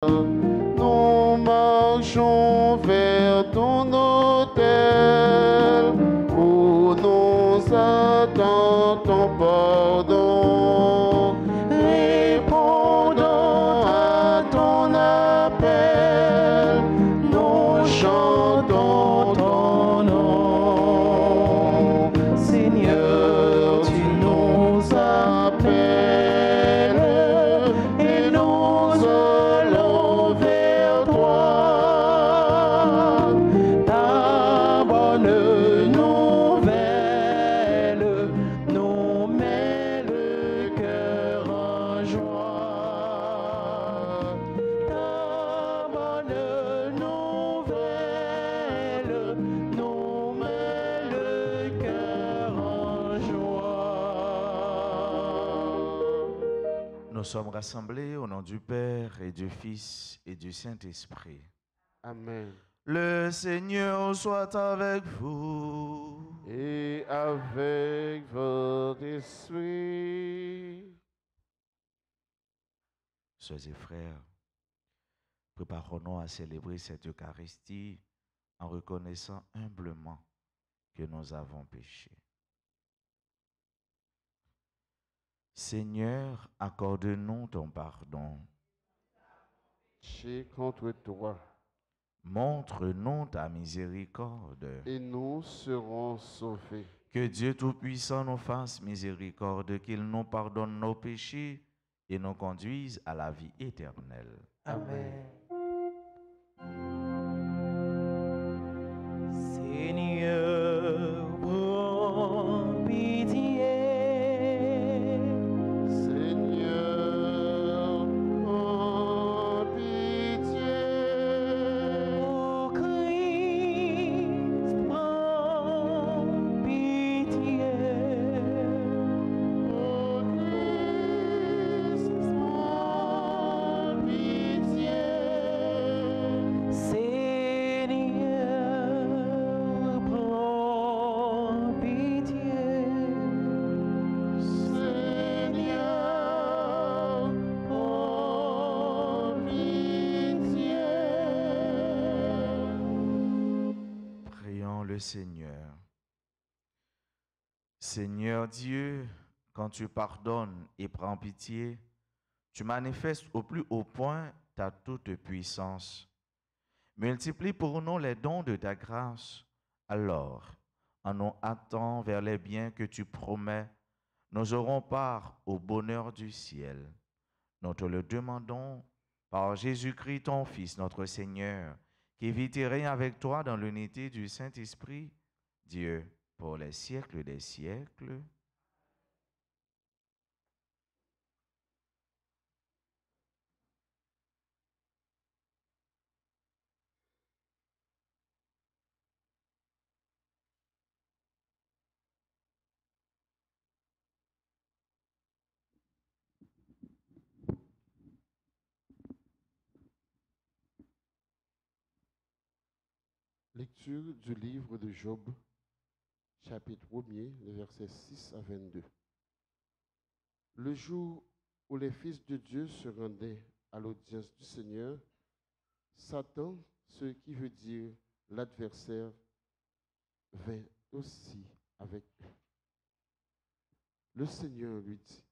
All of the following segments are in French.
Nous marchons vers ton autel où nous attend ton pardon. Répondons à ton appel, nous chantons ton nom. Seigneur, tu nous appelles et nous allons vers toi. Ta bonne nouvelle nous met le cœur en joie. Ta bonne nouvelle nous met le cœur en joie. Nous sommes rassemblés au nom du Père et du Fils et du Saint-Esprit. Amen. Le Seigneur soit avec vous. Et avec votre esprit. Sœurs et frères, préparons-nous à célébrer cette Eucharistie en reconnaissant humblement que nous avons péché. Seigneur, accorde-nous ton pardon. J'ai contre toi, Montre-nous ta miséricorde. et nous serons sauvés. Que Dieu Tout-Puissant nous fasse miséricorde, qu'il nous pardonne nos péchés et nous conduise à la vie éternelle. Amen. Seigneur, prends pitié. Seigneur, prends pitié. Ô Christ, prends pitié. Ô Christ, prends pitié. Seigneur, prends pitié. Seigneur, prends pitié. Prions le Seigneur. Seigneur Dieu, quand tu pardonnes et prends pitié, tu manifestes au plus haut point ta toute puissance. Multiplie pour nous les dons de ta grâce. Alors, en nous hâtant vers les biens que tu promets, nous aurons part au bonheur du ciel. Nous te le demandons par Jésus-Christ, ton Fils, notre Seigneur, qui vit et règne avec toi dans l'unité du Saint-Esprit, Dieu, pour les siècles des siècles. Lecture du livre de Job, chapitre 1er, les versets 6 à 22. Le jour où les fils de Dieu se rendaient à l'audience du Seigneur, Satan, ce qui veut dire l'adversaire, vint aussi avec eux. Le Seigneur lui dit,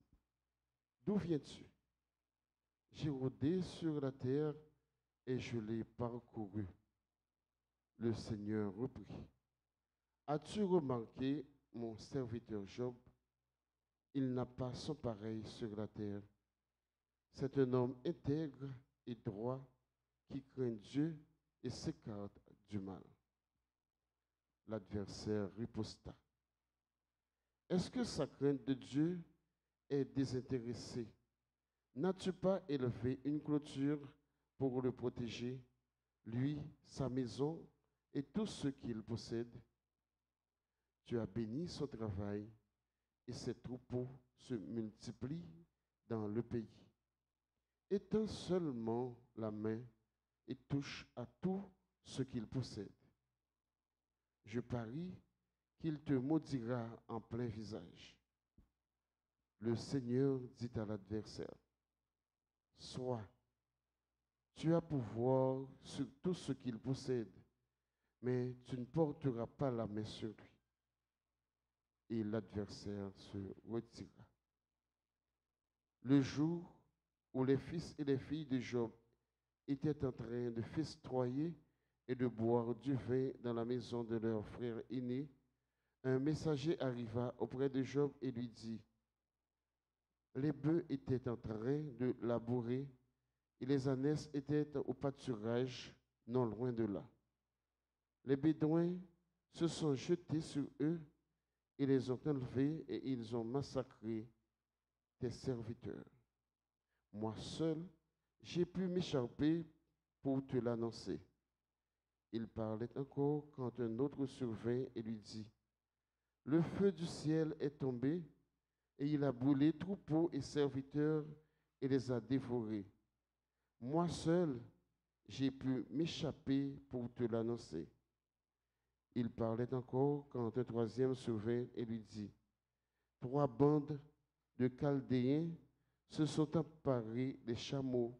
d'où viens-tu? J'ai rôdé sur la terre et je l'ai parcouru. Le Seigneur reprit, as-tu remarqué mon serviteur Job? Il n'a pas son pareil sur la terre. C'est un homme intègre et droit qui craint Dieu et s'écarte du mal. L'adversaire riposta. Est-ce que sa crainte de Dieu est désintéressée? N'as-tu pas élevé une clôture pour le protéger, lui, sa maison et tout ce qu'il possède? Tu as béni son travail et ses troupeaux se multiplient dans le pays. Étends seulement la main et touche à tout ce qu'il possède. Je parie qu'il te maudira en plein visage. Le Seigneur dit à l'adversaire, sois, Tu as pouvoir sur tout ce qu'il possède, mais tu ne porteras pas la main sur lui. Et l'adversaire se retira. Le jour où les fils et les filles de Job étaient en train de festoyer et de boire du vin dans la maison de leur frère aîné, un messager arriva auprès de Job et lui dit, les bœufs étaient en train de labourer et les ânesses étaient au pâturage non loin de là. Les bédouins se sont jetés sur eux et les ont enlevés et ils ont massacré tes serviteurs. Moi seul, j'ai pu m'échapper pour te l'annoncer. Il parlait encore quand un autre survint et lui dit, le feu du ciel est tombé et il a brûlé troupeaux et serviteurs et les a dévorés. Moi seul, j'ai pu m'échapper pour te l'annoncer. Il parlait encore quand un troisième survint et lui dit, 3 bandes de Chaldéens se sont emparés des chameaux.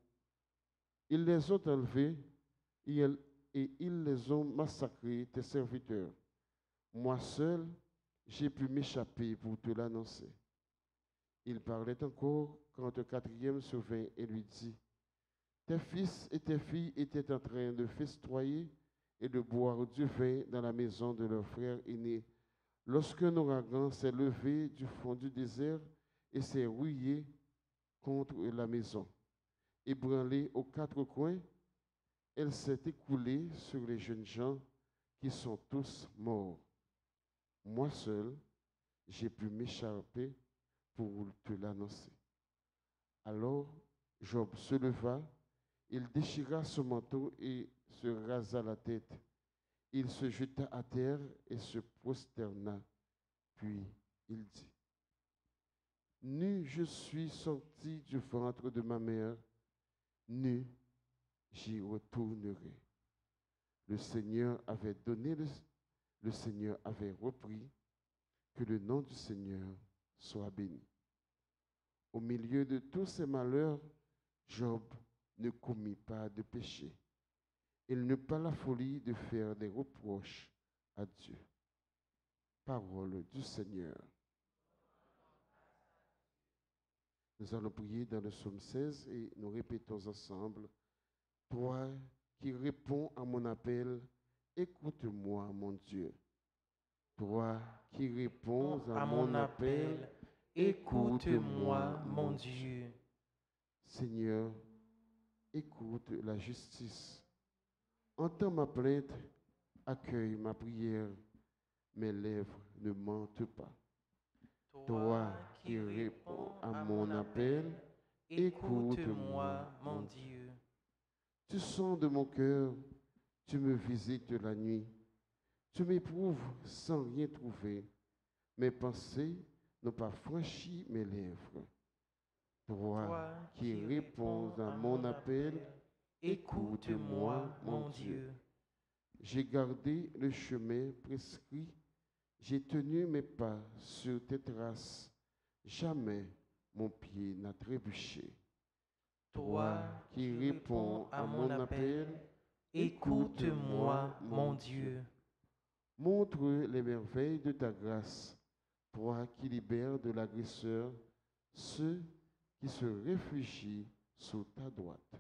Ils les ont enlevés et ils les ont massacrés, tes serviteurs. Moi seul, j'ai pu m'échapper pour te l'annoncer. Il parlait encore quand un quatrième survint et lui dit, tes fils et tes filles étaient en train de festoyer et de boire du vin dans la maison de leur frère aîné, lorsqu'un ouragan s'est levé du fond du désert et s'est rouillé contre la maison. Ébranlée aux 4 coins, elle s'est écoulée sur les jeunes gens qui sont tous morts. Moi seul, j'ai pu m'échapper pour te l'annoncer. Alors Job se leva, il déchira son manteau et se rasa la tête. Il se jeta à terre et se prosterna. Puis il dit, nu je suis sorti du ventre de ma mère, nu j'y retournerai. Le Seigneur avait donné, le Seigneur avait repris, que le nom du Seigneur soit béni. Au milieu de tous ces malheurs, Job ne commit pas de péché. Il n'eut pas la folie de faire des reproches à Dieu. Parole du Seigneur. Nous allons prier dans le psaume 16 et nous répétons ensemble, toi qui réponds à mon appel, écoute-moi, mon Dieu. Toi qui réponds à mon appel, écoute-moi, mon Dieu. Seigneur, écoute la justice. Entends ma plainte, accueille ma prière. Mes lèvres ne mentent pas. Toi qui réponds à mon appel, écoute-moi, mon Dieu. Tu sondes mon cœur, tu me visites la nuit. Tu m'éprouves sans rien trouver. Mes pensées n'ont pas franchi mes lèvres. Toi qui réponds à mon appel, écoute-moi, mon Dieu. J'ai gardé le chemin prescrit, j'ai tenu mes pas sur tes traces. Jamais mon pied n'a trébuché. Toi qui réponds à mon appel, écoute-moi, mon Dieu. Montre les merveilles de ta grâce, toi qui libères de l'agresseur ceux qui se réfugient sous ta droite.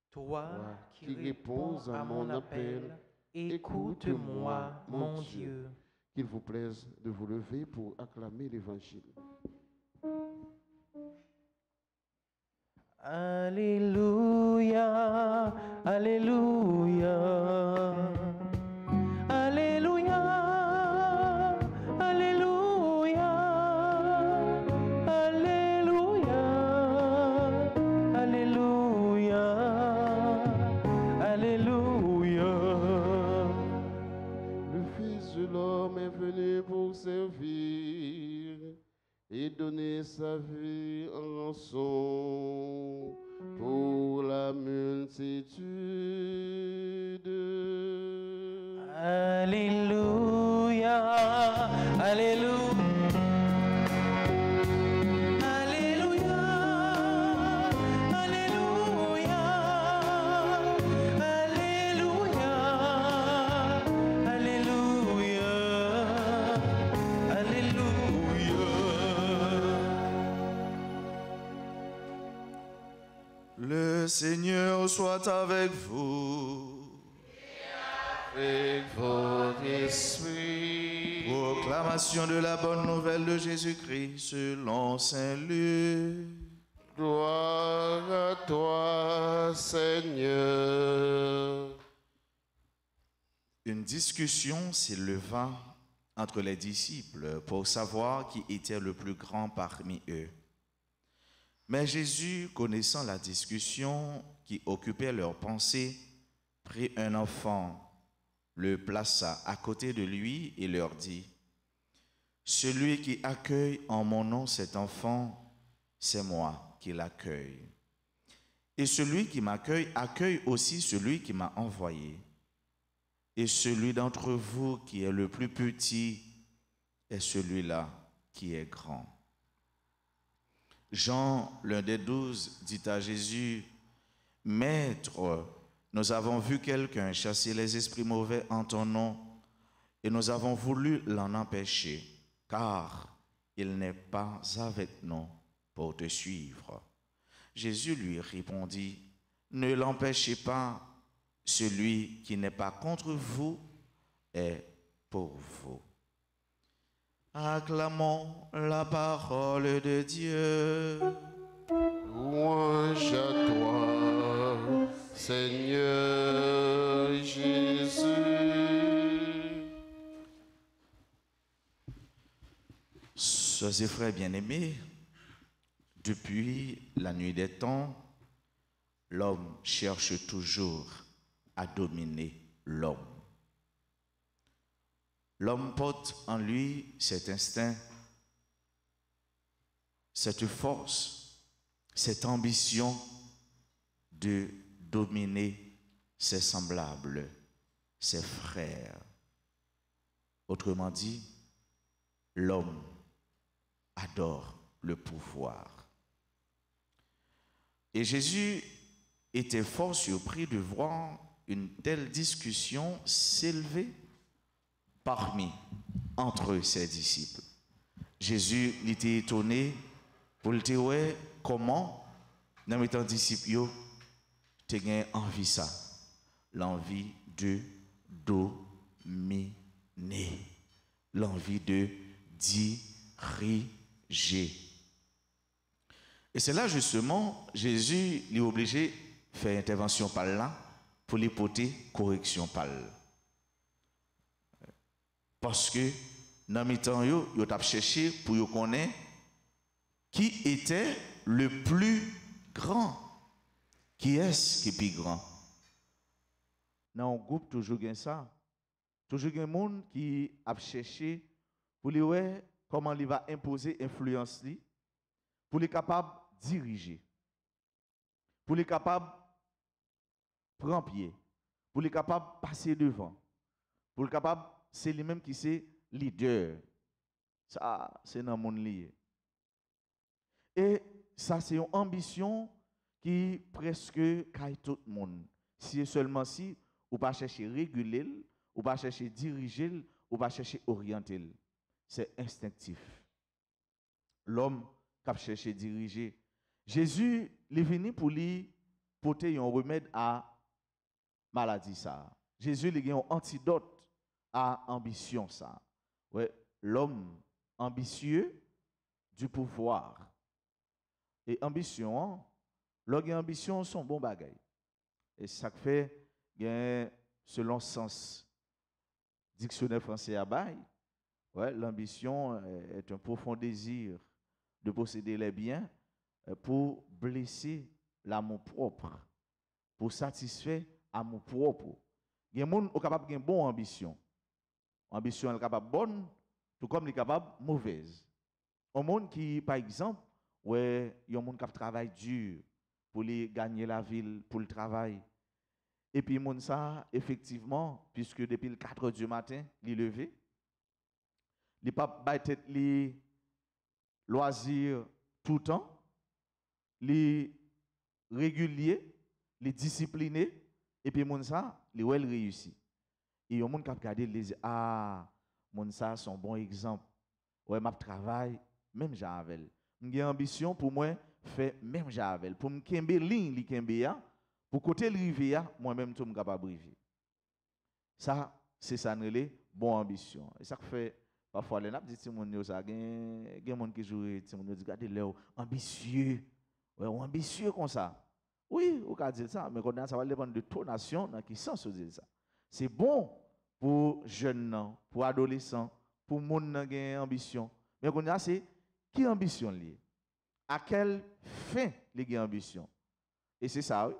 Toi qui réponds à mon appel, écoute-moi, mon Dieu. Qu'il vous plaise de vous lever pour acclamer l'Évangile. Alléluia, Alléluia, Alléluia, Alléluia, Alléluia, Alléluia, Alléluia. Le Fils de l'homme est venu pour servir et donner sa vie en rançon pour la multitude. Alléluia, Alléluia. Alléluia, Alléluia, Seigneur soit avec vous. Avec votre esprit. Proclamation de la bonne nouvelle de Jésus-Christ selon Saint Luc. Gloire à toi, Seigneur. Une discussion s'éleva entre les disciples pour savoir qui était le plus grand parmi eux. Mais Jésus, connaissant la discussion qui occupait leurs pensées, prit un enfant, le plaça à côté de lui et leur dit, « Celui qui accueille en mon nom cet enfant, c'est moi qui l'accueille. Et celui qui m'accueille accueille aussi celui qui m'a envoyé. Et celui d'entre vous qui est le plus petit est celui-là qui est grand. » Jean, l'un des 12, dit à Jésus, « Maître, nous avons vu quelqu'un chasser les esprits mauvais en ton nom, et nous avons voulu l'en empêcher, car il n'est pas avec nous pour te suivre. » Jésus lui répondit, « Ne l'empêchez pas, celui qui n'est pas contre vous est pour vous. » Acclamons la parole de Dieu. Louange à toi, Seigneur Jésus. Sœurs et frères bien-aimés, depuis la nuit des temps, l'homme cherche toujours à dominer l'homme. L'homme porte en lui cet instinct, cette force, cette ambition de dominer ses semblables, ses frères. Autrement dit, l'homme adore le pouvoir. Et Jésus était fort surpris de voir une telle discussion s'élever entre ses disciples. Jésus était étonné pour le dire ouais, comment dans mes disciples tu as envie ça, l'envie de dominer, l'envie de diriger. Et c'est là justement Jésus est obligé de faire intervention par là pour lui porter correction par là. Parce que dans mes temps, yo t'a cherché pour yo connaître qui était le plus grand. Qui est-ce qui est plus grand? Dans un groupe, toujours gain ça. Toujours gain monde qui a cherché pour lui ouais comment il va imposer influence li, pour les capable diriger, pour les capable prendre pied, pour les capable passer devant, pour les capable c'est lui-même qui c'est leader. Ça, c'est dans mon lié. Et ça, c'est une ambition qui presque caille tout le monde. Si seulement si, ou pas chercher réguler, ou pas chercher diriger, ou pas chercher orienter. C'est instinctif. L'homme qui a cherché diriger. Jésus est venu pour lui porter un remède à maladie ça. Jésus il a un antidote à ambition ça. Ouais, l'homme ambitieux du pouvoir. Et ambition, l'ambition sont bon bagaille. Et ça fait selon sens dictionnaire français à bail, ouais, l'ambition est un profond désir de posséder les biens pour blesser l'amour propre, pour satisfaire l'amour propre. Il y a des gens qui sont capables de bonne ambition. Ambition est capable bonne, tout comme elle est capable mauvaise. Un monde qui, par exemple, ouais, il y a un monde qui travaille dur pour les gagner la ville, pour le travail. Et puis, monde ça, effectivement, puisque depuis le 4 h du matin, il est levé, il n'a pas tête les loisirs tout le temps, les régulier, les discipliné, et puis monde ça, il réussit. Et il y a des gens qui regardent et disent, ah, mon ça, c'est un bon exemple. Ouais, ma travail, même j'avais. J'ai ambition pour moi, fait même javel. Pour me kembe ligne li kembe ya, pour côté le rive ya, moi-même tout me capable rive. Ça, c'est ça nous bonne ambition. Et ça fait parfois les n'a dit Timon ça gen monde qui joue Timon dit regardez là ambitieux. Ouais, ambitieux comme ça. Oui, on peut dire ça, mais quand ça va dépendre de ton nation dans qui sens dire ça. C'est bon pour jeunes, pour adolescents, pour monde qui a ambition. Mais quand on c'est qui ambition lié? À quelle fin les ambition? Et c'est ça, oui.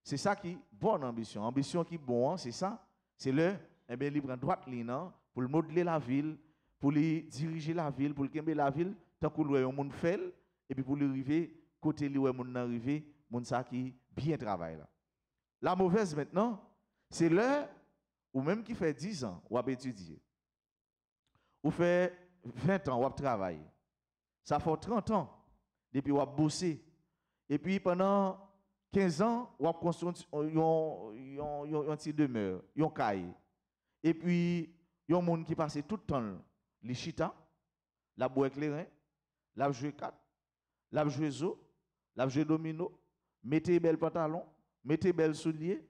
C'est ça qui bonne ambition. Ambition qui bon, c'est ça. C'est le libre droite ligne pour modeler la ville, pour diriger la ville, pour le la ville, tant que le monde fait, et puis pour le arriver côté li ouais monde arrivé, monde ça qui bien travaille là. La mauvaise maintenant, c'est le ou même qui fait 10 ans ou a étudier. Ou fait 20 ans ou a travailler. Ça fait 30 ans depuis ou a bosser. Et puis pendant 15 ans ou a construire un petit demeure, un caille. Et puis il y a un monde qui passe tout le temps les chita, la bois éclairé, la jouer 4, la jouer zo, la jouer domino, mettez bel pantalon, mettez bel soulier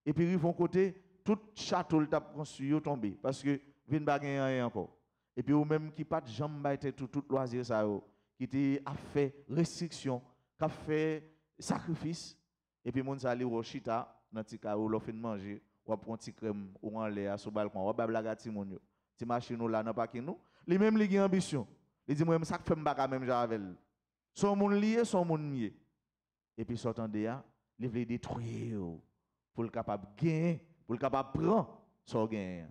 et puis ils vont côté tout château le tap construit tomber parce que vinn bagay rien encore. Et puis ou même qui pas de jambe était tout loisir ça qui était a fait restriction, qui a fait sacrifice et puis moun sa li au chita dans ti ka ou l'offre manger ou prend ti crème ou en l'air sur balcon ou ba blaga ti moun yo. Ti machine là nan pa ki nou, li même li gen ambition. Li dit moi même ça fait m'baka même javel. Son moun lié, son moun nié. Et puis sortant de là, il veut détruire pour le capable gagner, pour le capable prendre son gain.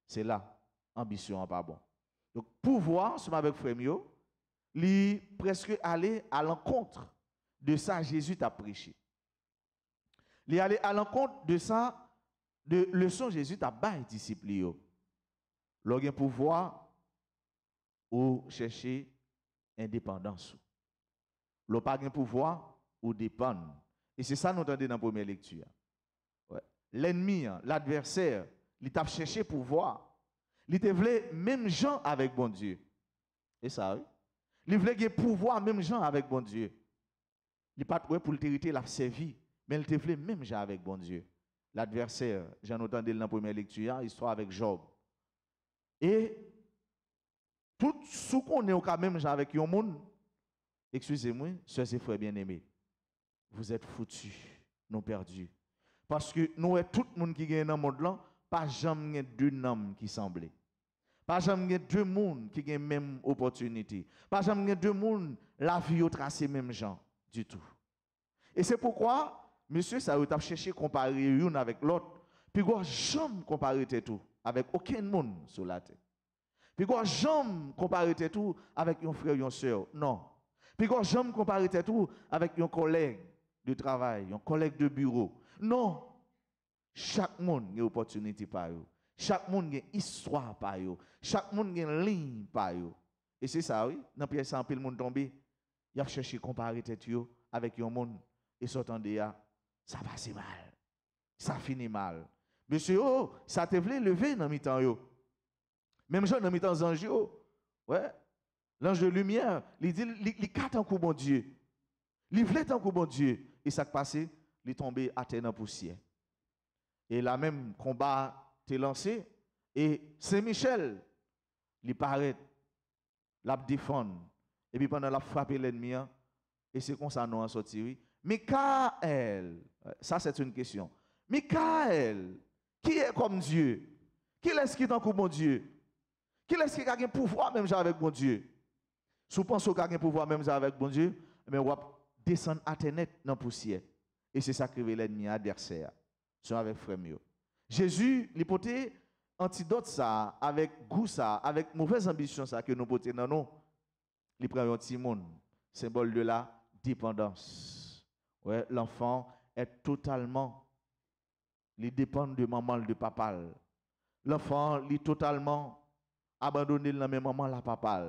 C'est là ambition pas bon. Donc pouvoir c'est avec frère yo, li presque aller à l'encontre de ça Jésus t'a prêché. Il aller à l'encontre de ça de leçon Jésus t'a bail disciple yo. L'organe pouvoir ou chercher indépendance. Le pas de pouvoir ou dépendre. Et c'est ça que nous entendons dans la première lecture. Ouais. L'ennemi, l'adversaire, il t'a cherché pouvoir. Il te voulait même gens avec bon Dieu. Et ça, oui. Il voulait que pouvoir même gens avec bon Dieu. Il n'a pas pour l'autorité, il a servi. Mais il te voulait même gens avec bon Dieu. L'adversaire, j'en entendu dans la première lecture, histoire avec Job. Et tout ce qu'on est au cas même avec un monde, excusez-moi, soeurs et frères bien-aimés, vous êtes foutus, nous perdus. Parce que nous, tout le monde qui est dans le monde là, pas jamais deux noms qui semblent. Pas jamais deux mondes qui ont la même opportunité. Pas jamais deux mondes, la vie au tracé même gens du tout. Et c'est pourquoi, monsieur, ça vous a cherché à comparer une avec l'autre. Puis, vous jamais comparer tout avec aucun monde sur la terre. Puis, vous jamais comparer tout avec un frère ou une soeur. Non. Puis, vous jamais comparer tout avec un collègue de travail, un collègue de bureau. Non. Chaque monde a une opportunité par eux. Chaque monde a une histoire par eux. Chaque monde a une ligne par eux. Et c'est ça, oui. Dans pièce en pile monde tombé, il a cherché à comparer tête avec un monde. Et sortant de là, ça passe mal. Ça finit mal. Monsieur, oh, ça te voulait lever dans mi-temps. Même gens dans mi-temps ange. Ouais. L'ange de lumière, il dit, il carte un coup bon Dieu. Il voulait un coup bon Dieu. Et ça qui passé, il est tombé à terre dans la poussière. Et là même, combat t'est lancé. Et Saint-Michel, il paraît, l'a défendre. Et puis pendant la frappe l'ennemi, et c'est comme ça nous en sorti, oui. Michael, ça c'est une question. Michael, qui est comme Dieu? Qui est-ce qui est comme bon Dieu? Qui est-ce qui a un pouvoir même avec bon Dieu? Si vous pensez qu'il a un pouvoir même avec bon Dieu, mais on va descendre à terre dans la poussière. Et c'est ça que l'ennemi adversaire. C'est avec frère. Jésus, il portait antidote ça, avec goût ça, avec mauvaise ambition ça que nous portons dans nous. Il prend un petit monde, symbole de la dépendance. Ouais, l'enfant est totalement, il dépend de maman, de papa. L'enfant, il est totalement abandonné dans la maman, la papa.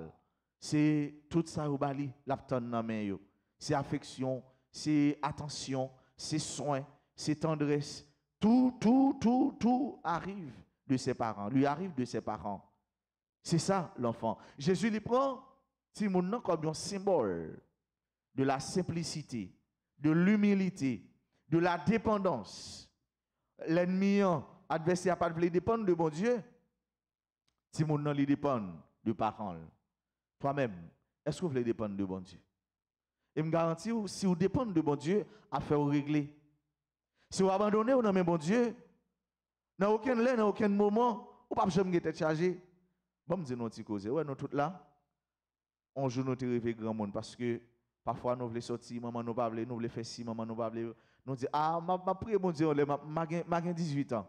C'est tout ça au bali, l'aptan dans main. C'est affection, c'est attention, c'est soin, c'est tendresse. Tout arrive de ses parents, lui arrive de ses parents. C'est ça l'enfant. Jésus lui prend Timon comme un symbole de la simplicité, de l'humilité, de la dépendance. L'ennemi, adversaire, n'a pas de dépendre de bon Dieu. Si mon nom lui dépend de parole, toi-même, est-ce que vous voulez dépendre de bon Dieu? Et me garantis, si vous dépendez de bon Dieu, affaire vous régler. Si vous abandonnez au nom de bon Dieu, dans aucun lieu, dans aucun moment, vous ne pouvez jamais être chargé. Bon, me dire nous petit cause. Ouais, nous tous là, on joue notre rêve grand monde parce que parfois nous voulons sortir, maman nous pas nous voulons faire ci, maman nous pas nous dit ah m'a prié bon Dieu, m'a 18 ans.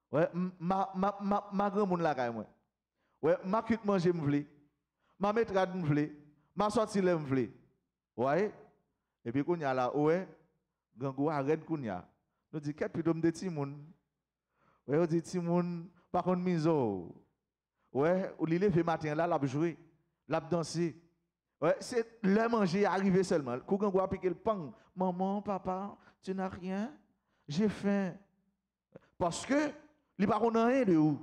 Ouais, ma grand monde là quand même. Ouais, ma cuite manger me vle. Ma maîtresse me vle. Ma sortie me vle. Ouais. Et puis qu'on y a là ouais, gangou arrête qu'on y a. Nous dit qu'est plutôt de Timoun. Ouais, on dit Timoun par contre miso. Ouais, ou li levé matin là, l'a jouer, l'a danser. Ouais, c'est le manger arrivé seulement. Kou gangou a piqué le pain. Maman, papa, tu n'as rien? J'ai faim. Parce que li pa konn rien de ou.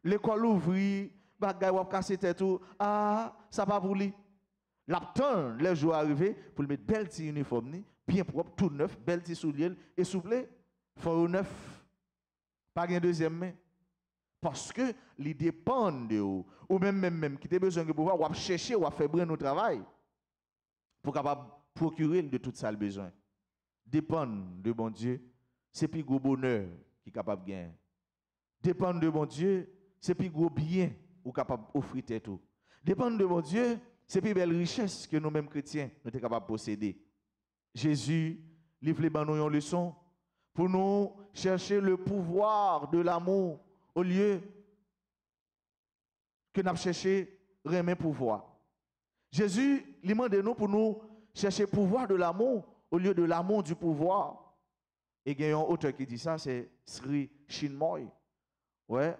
L'école ouvri, bagay wap cassé tête tout. Ah, ça pas pour lui. L'aptan les jours arrivés pour le mettre bel petit uniforme bien propre, tout neuf, bel petit soulier et souple, faut neuf. Pas un deuxième main. Parce que les dépendent de vous. Ou même qui a besoin de pouvoir, ou chercher, ou faire briller nos travail pour capable procurer de tout ça le besoin. Dépendre de bon Dieu, c'est plus gros bonheur qui est capable de gagner. Dépendre de bon Dieu, c'est plus gros bien ou capable d'offrir tout. Dépendre de bon Dieu, c'est plus belle richesse que nous-mêmes chrétiens nous sommes capables de posséder. Jésus livre nous une leçon pour nous chercher le pouvoir de l'amour au lieu que nous cherchons remettre pouvoir. Jésus lui demande nous pour nous chercher le pouvoir de l'amour au lieu de l'amour du pouvoir. Et il y a un auteur qui dit ça, c'est Sri Chinmoy. Ouais.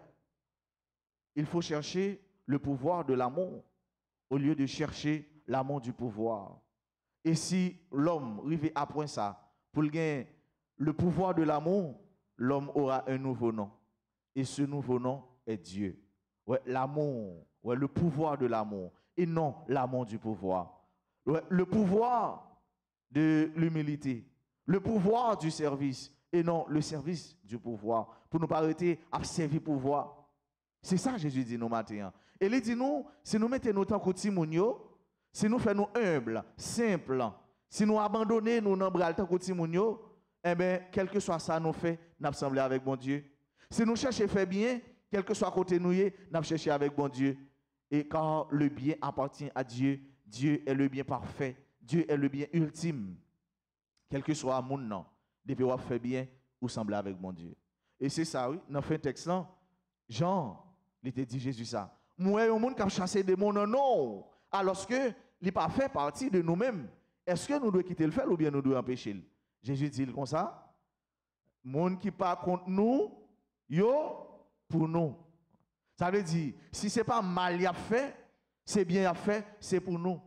Il faut chercher le pouvoir de l'amour au lieu de chercher l'amour du pouvoir. Et si l'homme arrive à point ça, pour gagner le pouvoir de l'amour, l'homme aura un nouveau nom. Et ce nouveau nom est Dieu. Ouais, l'amour, ouais, le pouvoir de l'amour, et non l'amour du pouvoir. Ouais, le pouvoir de l'humilité, le pouvoir du service, et non le service du pouvoir. Pour nous pas arrêter à servir pouvoir. C'est ça Jésus dit nous matin. Et il dit nous, si nous mettons nos temps côté Timounio, si nous faisons humble, simple, si nous abandonnons nos nombres tant côté Timounio, eh bien, quel que soit ça nous fait, nous assemblés avec bon Dieu. Si nous cherchons à faire bien, quel que soit côté nous, nous cherchons avec bon Dieu. Et quand le bien appartient à Dieu, Dieu est le bien parfait, Dieu est le bien ultime. Quel que soit mon nom, depuis qu'on fait bien, ou sembler avec mon Dieu. Et c'est ça, oui, dans le texte là, Jean, il était dit Jésus ça. Moi, un monde qui a chassé des démons, non. Alors que il n'est pas fait partie de nous-mêmes. Est-ce que nous devons quitter le faire ou bien nous devons empêcher le? Jésus dit comme ça. Monde qui pas contre nous, yo pour nous. Ça veut dire, si ce n'est pas mal y a fait, c'est bien y a fait, c'est pour nous.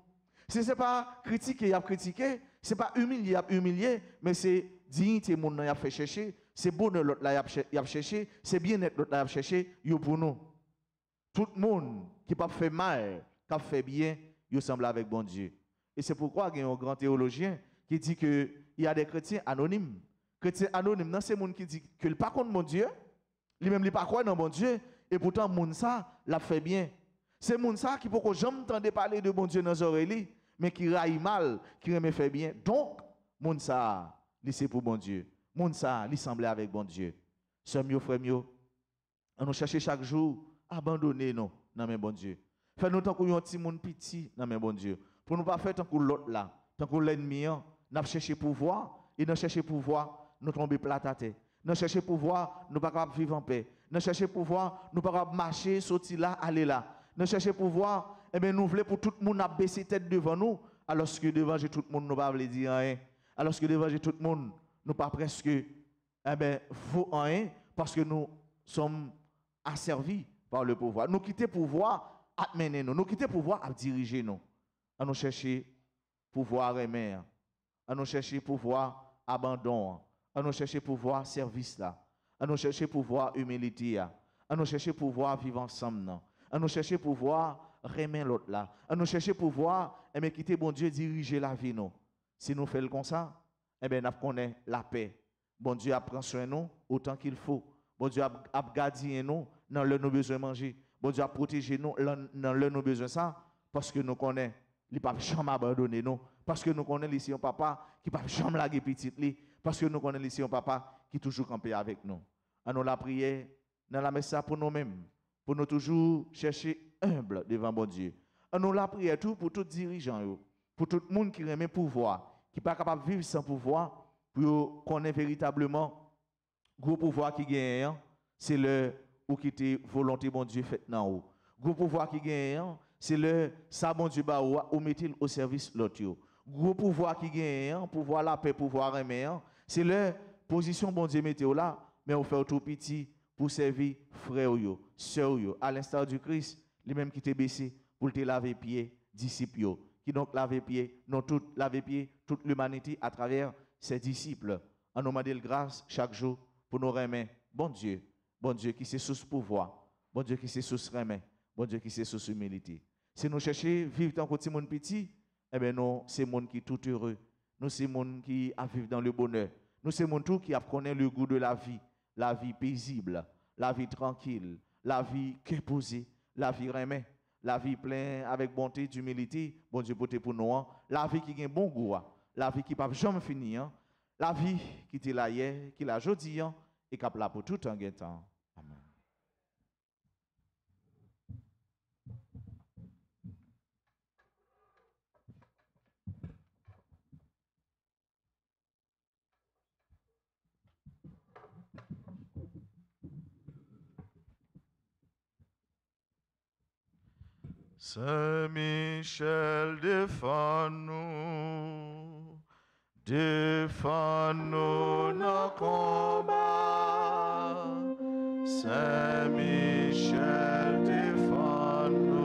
Si ce n'est pas critiquer, y a critiqué, ce n'est pas humilier, y a humilié, mais c'est dignité mon y a fait chercher, c'est bonheur l'autre là y a cherché, c'est bien-être l'autre là y a cherché, yo pour nous. Tout le monde qui n'a pas fait mal, qui a fait bien, il semble avec bon Dieu. Et c'est pourquoi il y a un grand théologien qui dit qu'il y a des chrétiens anonymes. Chrétiens anonymes, c'est les gens qui disent que le pas contre mon Dieu, lui-même ne pas croire dans mon Dieu, et pourtant, mon ça l'a fait bien. C'est mon ça qui, pourquoi jamais entendre parler de bon Dieu dans les oreilles, mais qui raille mal, qui remet fait bien. Donc, mon ça, c'est pour bon Dieu. Mon ça, il semble avec bon Dieu. C'est mieux, frère, mieux. On nous cherche chaque jour, abandonner nous dans mes bon Dieu. Faire nous tant qu'on un petit monde petit dans mes bon Dieu. Pour nous pas faire tant que l'autre là, tant que l'ennemi, nous chercher pouvoir, et nous chercher pouvoir, nous tomber plat à terre. Nous chercher pouvoir, nous pas capable vivre en paix. Nous chercher pouvoir, nous pas capable marcher, sortir là, aller là. Nous chercher pouvoir, eh bien nous voulons pour tout le monde à baisser tête devant nous, alors que devant tout le monde nous pas veut dire rien. Alors que devant tout le monde nous pas presque eh bien vaut rien parce que nous sommes asservis par le pouvoir. Nous quitter pouvoir à mener nous, nous quitter pouvoir à diriger nous. À nous chercher pouvoir aimer, à nous chercher pouvoir abandon, à nous chercher pouvoir service là, à nous chercher pouvoir humilité, à nous chercher pouvoir vivre ensemble, à nous chercher pouvoir remet l'autre là. À nous chercher pouvoir, et bien quitter bon Dieu diriger la vie nous. Si nous faisons comme ça, eh bien nous connaissons la paix. Bon Dieu a pris soin de nous autant qu'il faut. Bon Dieu a gardé nous dans le nous besoin de manger. Bon Dieu a protégé nous dans le nous besoin de ça parce que nous connaissons. Il ne peut jamais abandonner nous. Parce que nous connaissons ici un papa qui ne peut jamais laguer petite li. Parce que nous connaissons ici un papa qui est toujours campé avec nous. À nous la prière dans la messe pour nous-mêmes. Pour nous toujours chercher humble devant bon Dieu. À nous la prière tout pour tous les dirigeants, pour tout le monde qui remet pouvoir, qui n'est pas capable de vivre sans pouvoir, pour connaître véritablement le gros pouvoir qui gagne, c'est le ou qui était volonté bon Dieu faite dans haut. Le gros pouvoir qui gagne, c'est le ça bon Dieu ba ou mettez au service l'autre. Le gros pouvoir qui gagne, pouvoir la paix, pouvoir aimer, c'est le position bon Dieu mettez là, mais on fait tout petit pour servir frère yo, sœur yo, à l'instar du Christ, lui-même qui t'est baissé pour te laver pieds, disciples yo, qui donc laver pieds, non tout laver pieds, toute l'humanité à travers ses disciples. En nous demandant grâce chaque jour pour nous remettre bon Dieu qui sait sous pouvoir, bon Dieu qui sait sous remettre, bon Dieu qui sait sous humilité. Si nous cherchons vivre tant que monde petit, eh bien nous c'est monde qui est tout heureux, nous c'est monde qui a vivre dans le bonheur, nous c'est monde tout qui a connaît le goût de la vie paisible, la vie tranquille, la vie qui est posée, la vie remet, la vie pleine avec bonté, d'humilité, bon Dieu pour nous, la vie qui a un bon goût, la vie qui ne peut jamais finir, la vie qui était là hier, qui l'a aujourd'hui, et qui est là pour tout un temps. Amen. Saint Michel, défends-nous, défends-nous nos combats. Saint Michel, défends-nous,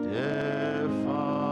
défends-nous.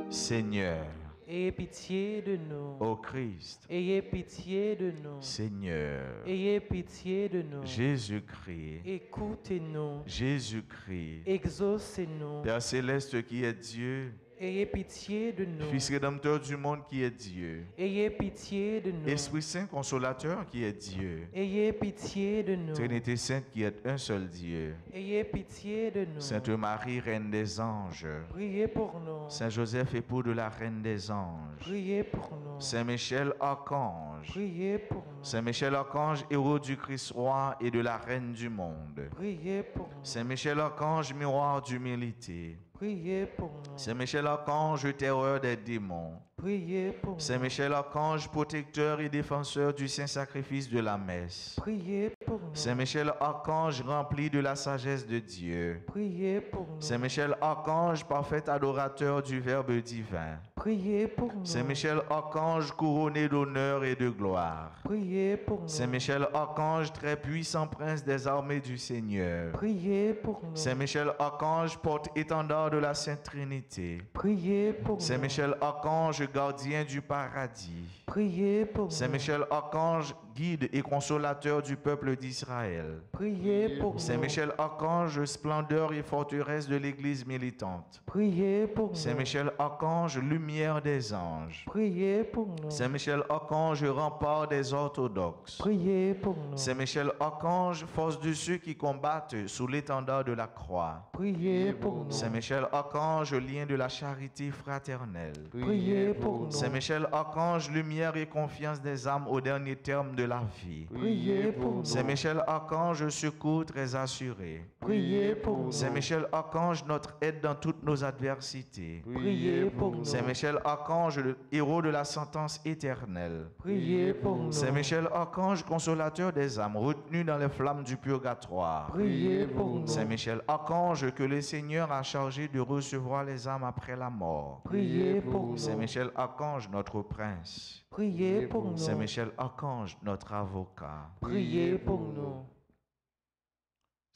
Seigneur, Ayez pitié de nous. ô Christ, Ayez pitié de nous. Seigneur, Ayez pitié de nous. Jésus-Christ, Écoutez-nous. Jésus-Christ, Exaucez-nous. Père céleste qui est Dieu, Ayez pitié de nous. Fils rédempteur du monde qui est Dieu, Ayez pitié de nous. Esprit Saint consolateur qui est Dieu, Ayez pitié de nous. Trinité Sainte qui est un seul Dieu, Ayez pitié de nous. Sainte Marie, Reine des anges, Priez pour nous. Saint Joseph, époux de la Reine des anges, Priez pour nous. Saint Michel, archange, Priez pour nous. Saint Michel, archange, héros du Christ roi et de la Reine du monde, Priez pour nous. Saint Michel, archange, miroir d'humilité, Priez pour nous. Saint Michel, archange, terreur des démons, Priez pour Saint nous. Michel, archange, protecteur et défenseur du saint sacrifice de la messe, Priez pour nous. Saint Michel, archange, rempli de la sagesse de Dieu, Priez pour nous. Saint Michel, archange, parfait adorateur du Verbe divin, Priez pour nous. Saint Michel, archange, couronné d'honneur et de gloire, Priez pour nous. Saint Michel, archange, très puissant prince des armées du Seigneur, Priez pour nous. Saint Michel, archange, porte-étendard de la Sainte Trinité, Priez pour Saint nous. Michel, archange, gardien du paradis, Priez pour Saint nous. Michel, archange, guide et consolateur du peuple d'Israël, Priez pour Saint nous. Michel, archange, splendeur et forteresse de l'Église militante, Priez pour nous. Saint Michel, archange, lumière des anges, Priez pour nous. Saint Michel, archange, rempart des orthodoxes, Priez pour nous. Saint Michel, archange, force de ceux qui combattent sous l'étendard de la croix, Priez pour nous. Saint Michel, archange, lien de la charité fraternelle, Priez pour nous. Saint Michel, archange, lumière et confiance des âmes au dernier terme de la vie, Priez pour nous. Saint Michel, archange, secours très assuré, Priez pour nous. Saint Michel, archange, notre aide dans toutes nos adversités, Priez pour nous. Saint Michel, archange, le héros de la sentence éternelle, Priez pour nous. Saint Michel, archange, consolateur des âmes retenues dans les flammes du purgatoire, Priez pour nous. Saint Michel, archange, que le Seigneur a chargé de recevoir les âmes après la mort, Priez pour nous. Saint Michel, archange, notre prince, Priez pour nous. Saint Michel, archange, notre avocat, Priez pour nous.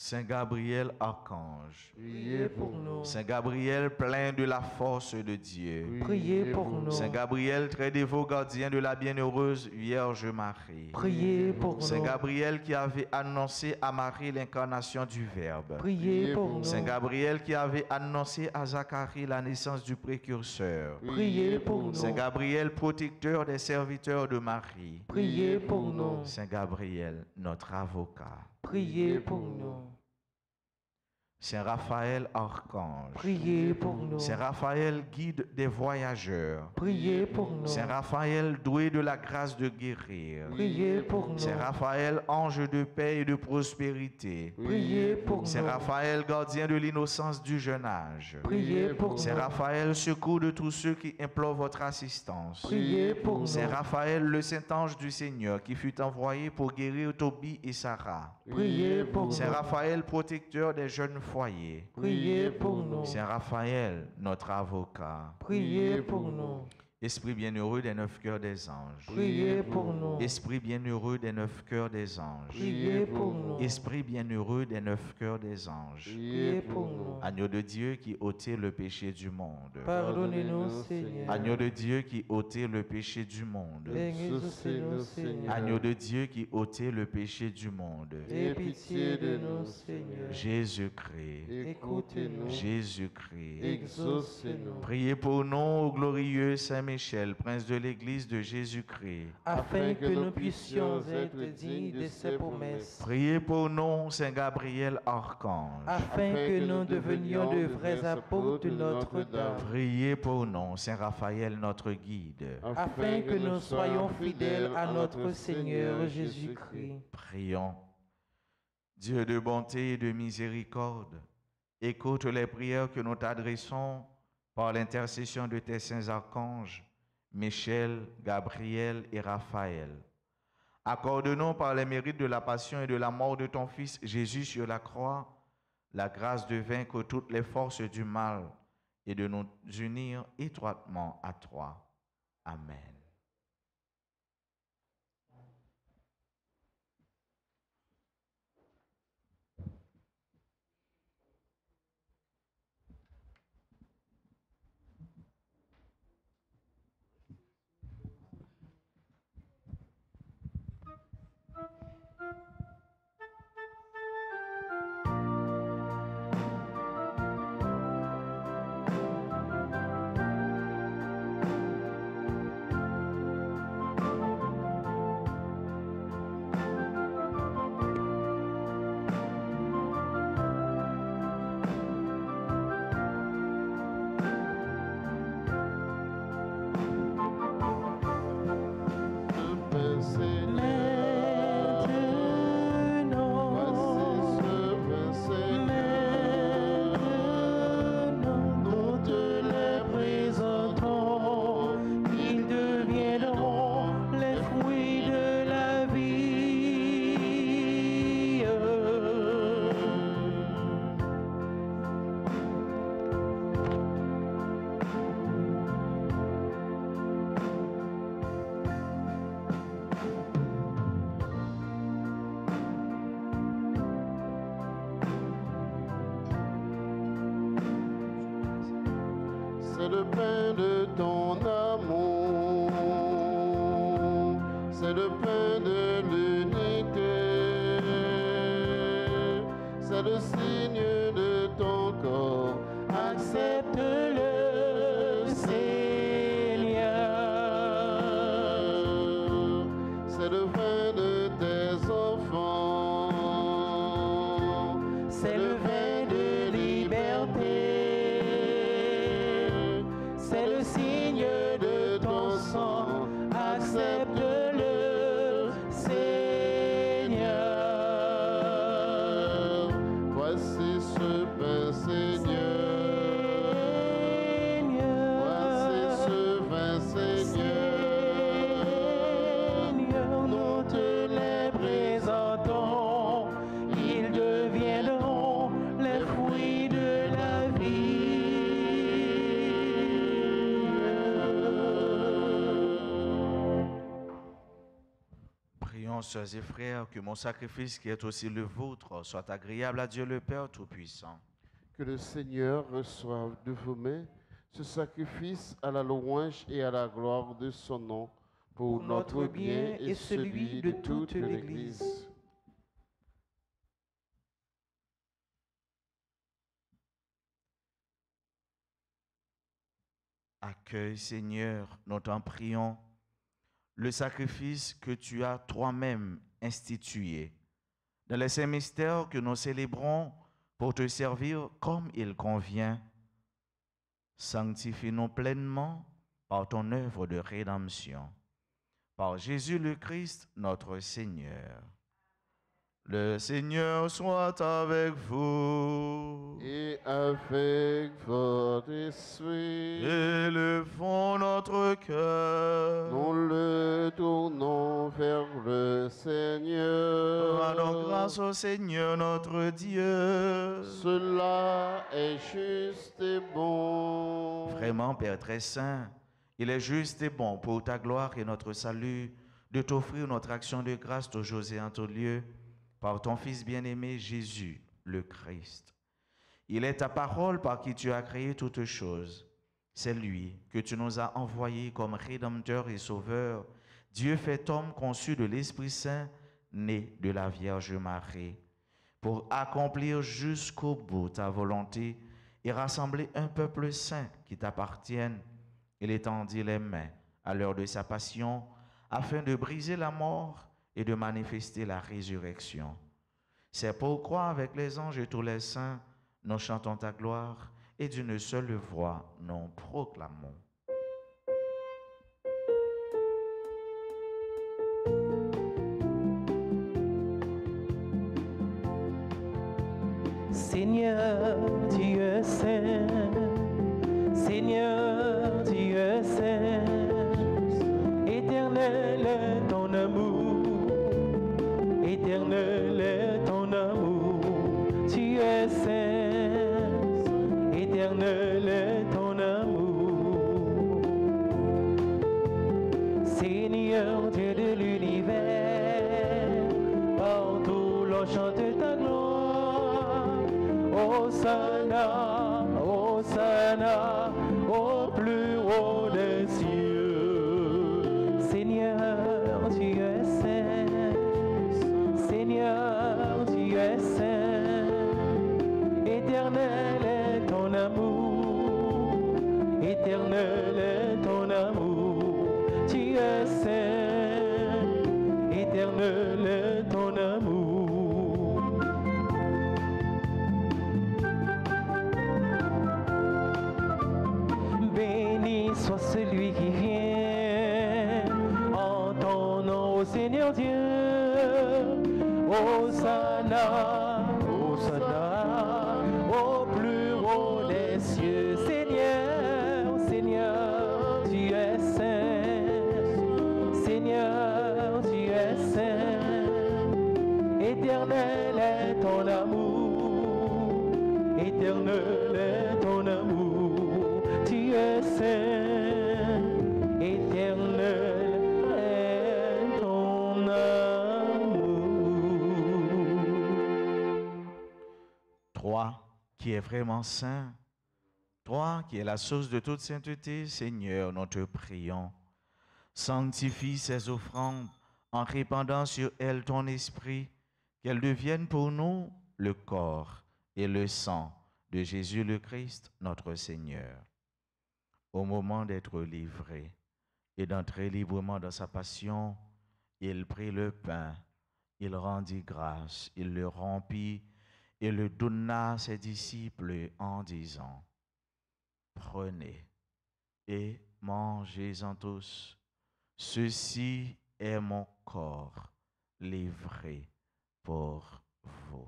Saint Gabriel, archange. Priez pour nous. Saint Gabriel, plein de la force de Dieu. Priez pour nous. Saint Gabriel, très dévot gardien de la bienheureuse Vierge Marie. Priez pour nous. Saint Gabriel qui avait annoncé à Marie l'incarnation du Verbe. Priez pour nous. Saint Gabriel qui avait annoncé à Zacharie la naissance du précurseur. Priez pour nous. Saint Gabriel, protecteur des serviteurs de Marie. Priez pour nous. Saint Gabriel, notre avocat. Priez pour nous. Saint Raphaël, archange. Priez pour nous. Saint Raphaël, guide des voyageurs. Priez pour nous. Saint Raphaël, doué de la grâce de guérir. Priez pour nous. Saint Raphaël, ange de paix et de prospérité. Priez pour Saint nous. Raphaël, gardien de l'innocence du jeune âge. Priez pour Saint nous. Raphaël, secours de tous ceux qui implorent votre assistance. Priez pour nous. Saint Raphaël, le saint ange du Seigneur, qui fut envoyé pour guérir Tobie et Sarah. Priez pour nous. Saint Raphaël, protecteur des jeunes foyers. Priez pour nous. Saint Raphaël, notre avocat. Priez pour nous. Esprit bienheureux des 9 cœurs des anges. Priez pour nous. Esprit bienheureux des 9 cœurs des anges. Priez pour nous. Esprit bienheureux des 9 cœurs des anges. Priez pour nous. Agneau de Dieu qui ôtait le péché du monde. Pardonnez-nous, Seigneur. Agneau de Dieu qui ôtait le péché du monde. Exaucez-nous, Seigneur. Agneau de Dieu qui ôtait le péché du monde. Aie pitié de nous, Seigneur. Jésus-Christ. Écoutez-nous. Jésus-Christ. Exaucez-nous. Priez pour nous, ô glorieux Saint Michel, prince de l'Église de Jésus-Christ. Afin que nous puissions être dignes de ses promesses. Priez pour nous, Saint Gabriel, archange. Afin que nous devenions de vrais apôtres de Notre-Dame. Priez pour nous, Saint Raphaël, notre guide. Afin que nous soyons fidèles à notre Seigneur Jésus-Christ. Prions. Dieu de bonté et de miséricorde, écoute les prières que nous t'adressons par l'intercession de tes saints archanges, Michel, Gabriel et Raphaël. Accorde-nous par les mérites de la passion et de la mort de ton Fils Jésus sur la croix, la grâce de vaincre toutes les forces du mal et de nous unir étroitement à toi. Amen. C'est le pain de ton amour, c'est le pain de l'unité, c'est le signe de ton corps. Accepte-le, Seigneur. C'est le vin de tes enfants, c'est le vin de liberté. C'est le signe de ton sang, accepte-le, Seigneur. Voici Prions, sœurs et frères, que mon sacrifice, qui est aussi le vôtre, soit agréable à Dieu le Père Tout-Puissant. Que le Seigneur reçoive de vos mains ce sacrifice à la louange et à la gloire de son nom, pour notre bien et celui de toute l'Église. Accueille, Seigneur, nous t'en prions, le sacrifice que tu as toi-même institué dans les saints mystères que nous célébrons pour te servir comme il convient. Sanctifie-nous pleinement par ton œuvre de rédemption. Par Jésus le Christ, notre Seigneur. Le Seigneur soit avec vous. Et avec votre esprit, Élevons notre cœur. nous le tournons vers le Seigneur. Rendons grâce au Seigneur notre Dieu. Cela est juste et bon. Vraiment, Père très saint, il est juste et bon pour ta gloire et notre salut de t'offrir notre action de grâce toujours et en tout lieu par ton Fils bien-aimé Jésus, le Christ. Il est ta parole par qui tu as créé toutes choses. C'est lui que tu nous as envoyé comme Rédempteur et Sauveur, Dieu fait homme conçu de l'Esprit Saint, né de la Vierge Marie, pour accomplir jusqu'au bout ta volonté et rassembler un peuple saint qui t'appartienne. Il étendit les mains à l'heure de sa passion afin de briser la mort et de manifester la résurrection. C'est pourquoi avec les anges et tous les saints, nous chantons ta gloire et d'une seule voix nous proclamons. Seigneur Dieu saint, Seigneur Dieu saint, éternel est ton amour, éternel est ton amour, tu es saint, éternel est ton amour. Seigneur Dieu de l'univers, partout l'on chante ta gloire. Hosanna, Hosanna, au plus haut des cieux. Seigneur, tu es saint, Seigneur, tu es saint, éternel est ton amour, éternel est ton amour, tu es saint, éternel est ton amour. Béni soit celui qui vient en ton nom, ô Seigneur Dieu. Hosanna, Hosanna, au plus haut des cieux. Seigneur, Seigneur, tu es saint. Seigneur, tu es saint. Éternel est ton amour. Éternel est ton amour. Tu es saint, éternel est ton amour. Toi qui es vraiment saint, toi qui es la source de toute sainteté, Seigneur, nous te prions. Sanctifie ces offrandes en répandant sur elles ton esprit, qu'elles deviennent pour nous le corps et le sang de Jésus le Christ, notre Seigneur. Au moment d'être livré et d'entrer librement dans sa passion, il prit le pain, il rendit grâce, il le rompit et le donna à ses disciples en disant, « Prenez et mangez-en tous, ceci est mon corps livré pour vous. »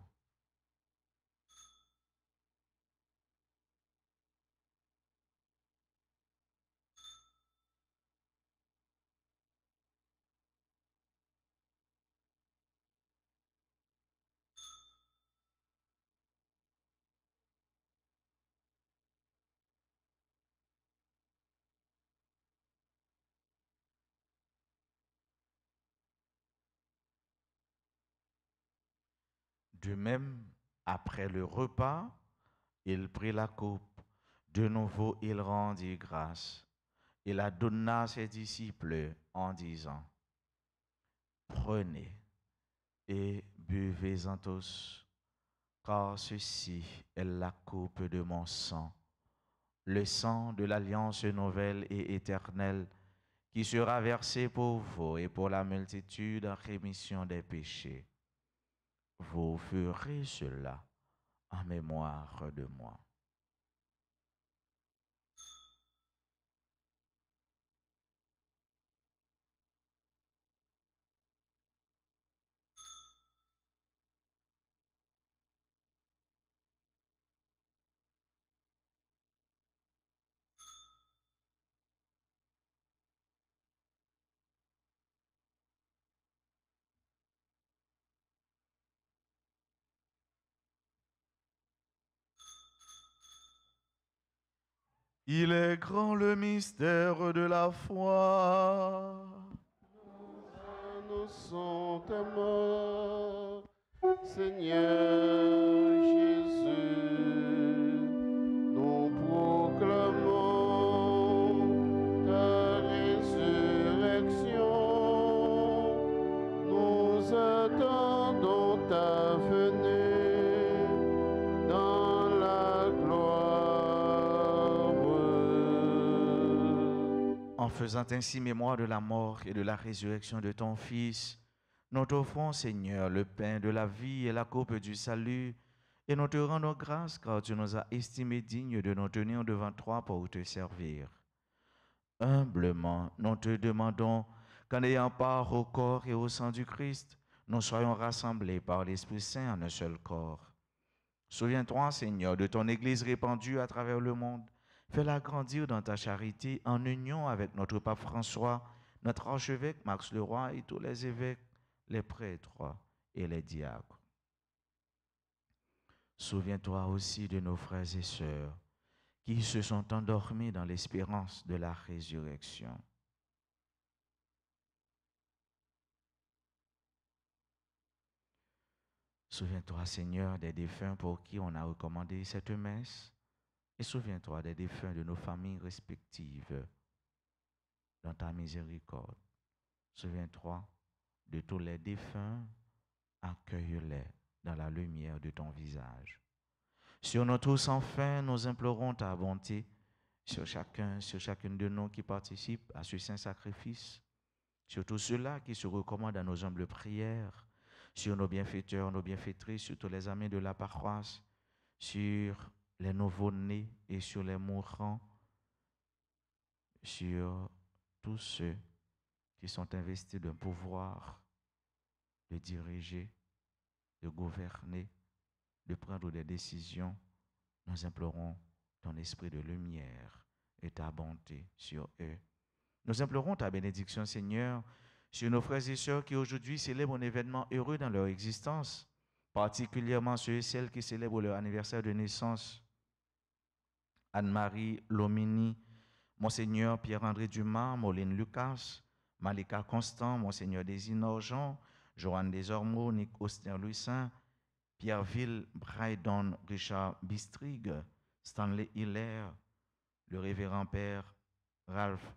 De même, après le repas, il prit la coupe. De nouveau, il rendit grâce. Il la donna à ses disciples en disant, prenez et buvez-en tous, car ceci est la coupe de mon sang, le sang de l'alliance nouvelle et éternelle, qui sera versé pour vous et pour la multitude en rémission des péchés. Vous ferez cela en mémoire de moi. Il est grand le mystère de la foi. Nous sommes morts, Seigneur Jésus, nous proclamons ta résurrection, nous attendons ta venue dans la gloire. En faisant ainsi mémoire de la mort et de la résurrection de ton Fils, nous t'offrons, Seigneur, le pain de la vie et la coupe du salut, et nous te rendons grâce car tu nous as estimés dignes de nous tenir devant toi pour te servir. Humblement, nous te demandons qu'en ayant part au corps et au sang du Christ, nous soyons rassemblés par l'Esprit Saint en un seul corps. Souviens-toi, Seigneur, de ton Église répandue à travers le monde. Fais-la grandir dans ta charité en union avec notre pape François, notre archevêque Max Leroy et tous les évêques, les prêtres et les diacres. Souviens-toi aussi de nos frères et sœurs qui se sont endormis dans l'espérance de la résurrection. Souviens-toi, Seigneur, des défunts pour qui on a recommandé cette messe, et souviens-toi des défunts de nos familles respectives dans ta miséricorde. Souviens-toi de tous les défunts, accueille-les dans la lumière de ton visage. Sur nous tous, enfin, nous implorons ta bonté sur chacune de nous qui participent à ce saint sacrifice, sur tous ceux-là qui se recommandent à nos humbles prières, sur nos bienfaiteurs, nos bienfaitrices, sur tous les amis de la paroisse, sur les nouveau-nés et sur les mourants, sur tous ceux qui sont investis d'un pouvoir de diriger, de gouverner, de prendre des décisions. Nous implorons ton esprit de lumière et ta bonté sur eux. Nous implorons ta bénédiction, Seigneur, sur nos frères et sœurs qui aujourd'hui célèbrent un événement heureux dans leur existence, particulièrement ceux et celles qui célèbrent leur anniversaire de naissance. Anne-Marie Lomini, Monseigneur Pierre-André Dumas, Moline Lucas, Malika Constant, Monseigneur Désinor Jean, Joanne Desormeaux, Nick Auster-Louisin, Pierreville Braidon Richard Bistrig, Stanley Hiller, le révérend Père Ralph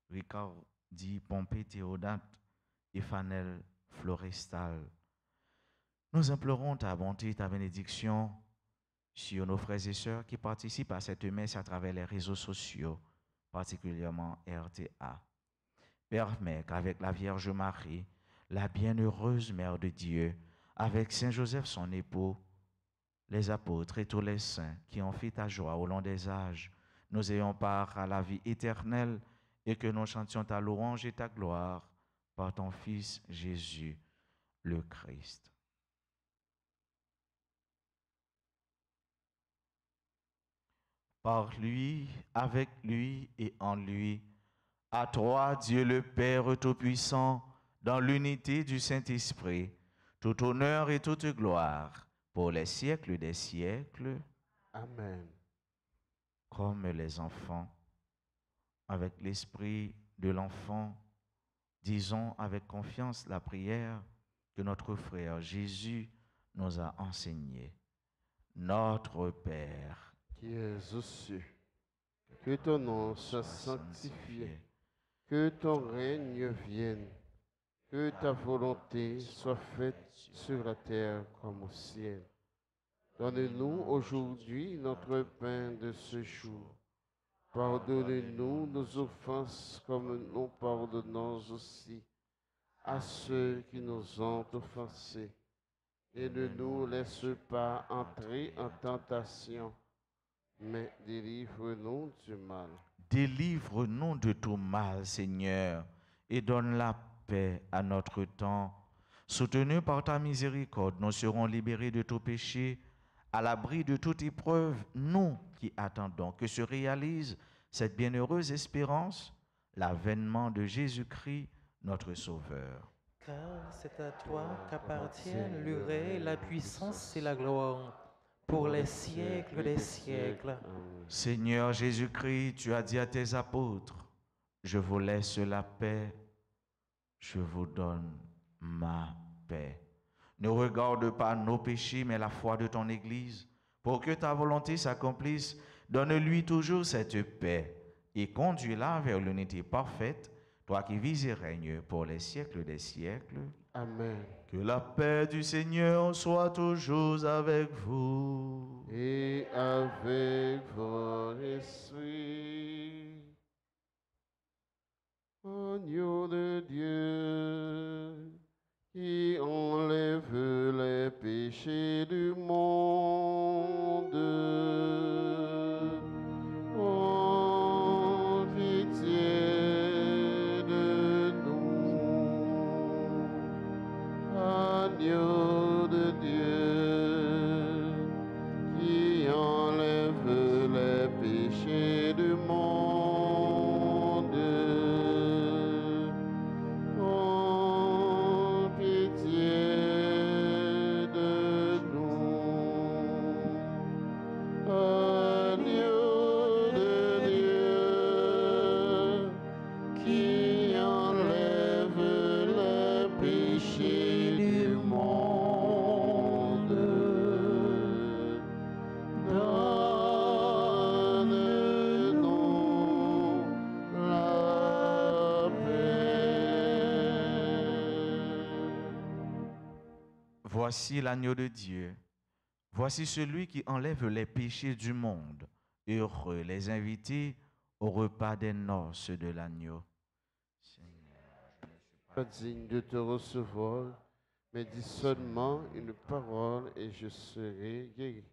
Ricardi Pompé Théodate et Fanel Florestal. Nous implorons ta bonté, ta bénédiction sur nos frères et sœurs qui participent à cette messe à travers les réseaux sociaux, particulièrement RTA. Permets qu'avec la Vierge Marie, la bienheureuse Mère de Dieu, avec Saint Joseph son époux, les apôtres et tous les saints qui ont fait ta joie au long des âges, nous ayons part à la vie éternelle et que nous chantions ta louange et ta gloire par ton Fils Jésus, le Christ. Par lui, avec lui et en lui, à toi, Dieu le Père Tout-Puissant, dans l'unité du Saint-Esprit, tout honneur et toute gloire pour les siècles des siècles. Amen. Comme les enfants, avec l'esprit de l'enfant, disons avec confiance la prière que notre frère Jésus nous a enseigné. Notre Père, qui es aux cieux, que ton nom soit sanctifié, que ton règne vienne, que ta volonté soit faite sur la terre comme au ciel. Donne-nous aujourd'hui notre pain de ce jour. Pardonne-nous nos offenses comme nous pardonnons aussi à ceux qui nous ont offensés. Et ne nous laisse pas entrer en tentation, mais délivre-nous du mal. délivre-nous de tout mal, Seigneur, et donne la paix à notre temps. Soutenus par ta miséricorde, nous serons libérés de tout péché, à l'abri de toute épreuve, nous qui attendons que se réalise cette bienheureuse espérance, l'avènement de Jésus-Christ, notre Sauveur. Car c'est à toi qu'appartiennent le règne, la puissance et la gloire, pour les siècles des siècles. Amen. Seigneur Jésus-Christ, tu as dit à tes apôtres, je vous laisse la paix, je vous donne ma paix. Ne regarde pas nos péchés, mais la foi de ton Église. Pour que ta volonté s'accomplisse, donne-lui toujours cette paix et conduis-la vers l'unité parfaite, toi qui vis et règnes pour les siècles des siècles. Amen. Que la paix du Seigneur soit toujours avec vous. Et avec votre esprit, agneau de Dieu, qui enlève les péchés du monde, oh, pitié de nous. Agneau de Dieu, qui enlève les péchés du monde, oh, pitié de nous. Agneau de Dieu, qui enlève les péchés du monde, donne-nous la paix. Voici l'agneau de Dieu. Voici celui qui enlève les péchés du monde. Heureux les invités au repas des noces de l'agneau. Pas digne de te recevoir, mais dis seulement une parole et je serai guéri.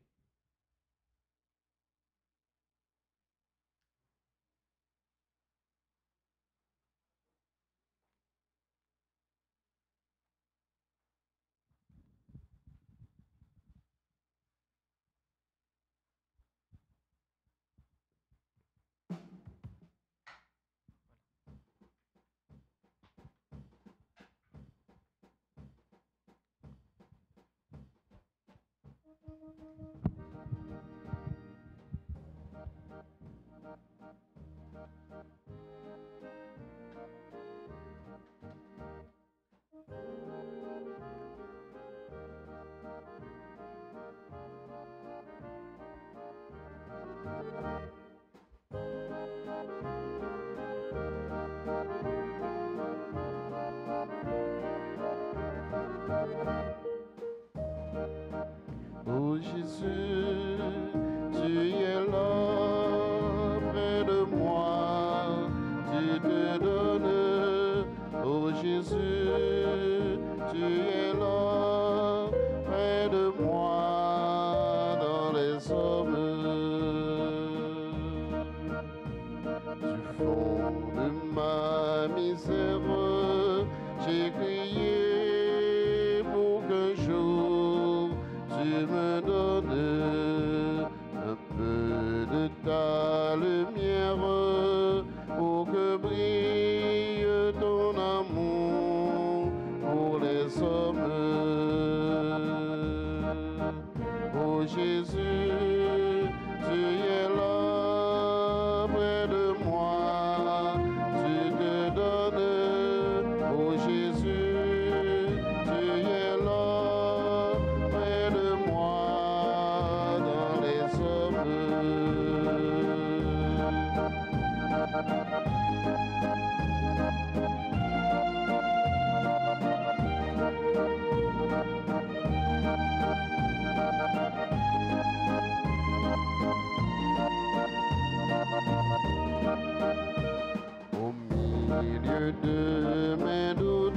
milieu de mes doutes,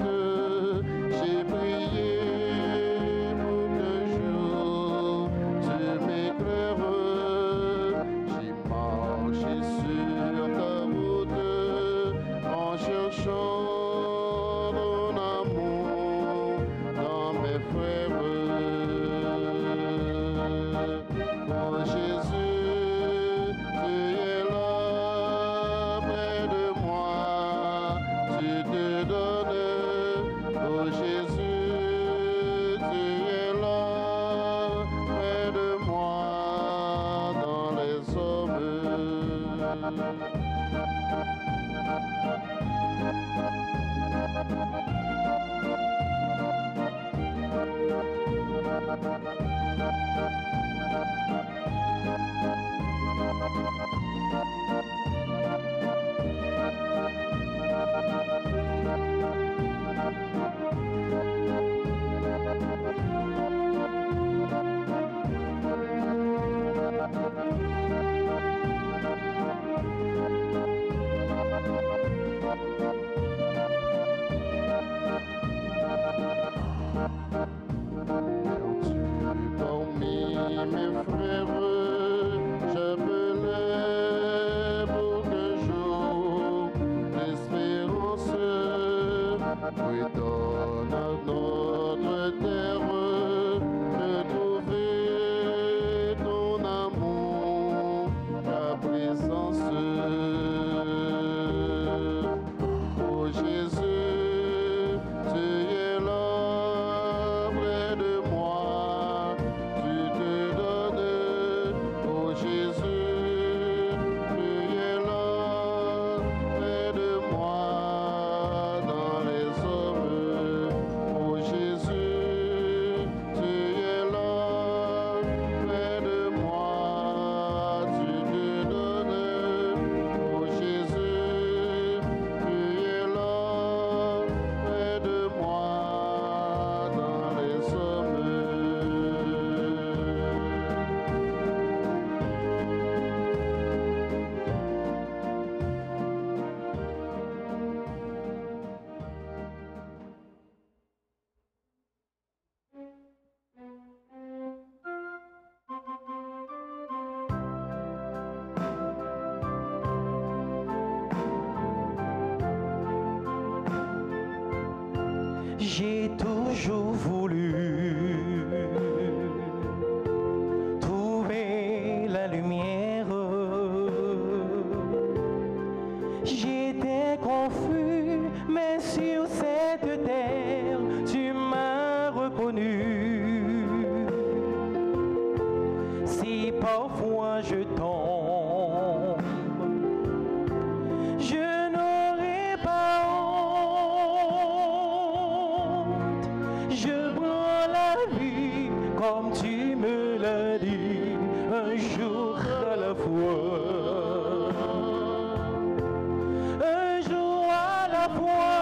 j'ai prié pour qu'un jour tu m'éclaires. J'ai marché sur ta route en cherchant ton amour dans mes frères. Oh Jésus, tu es là près de moi, tu te donnes. Oh Jésus, tu es là près de moi dans les hommes. Parmi mes frères, j'appelais pour qu'un jour l'espérance redonne à notre terre de trouver ton amour, ta présence. Oh Jésus, tu es là près de moi, tu te donnes. Oh Jésus, tu es là près de moi dans les hommes. Oh Jésus, tu es là près de moi, tu te donnes. Oh Jésus, tu es là près de moi dans les hommes. J'ai toujours voulu trouver la lumière. J'étais confus, mais sur cette terre, tu m'as reconnu. Si parfois je tombe, je n'aurai pas honte. Je prends la vie comme tu me l'as dit, un jour à la fois. Un jour à la fois,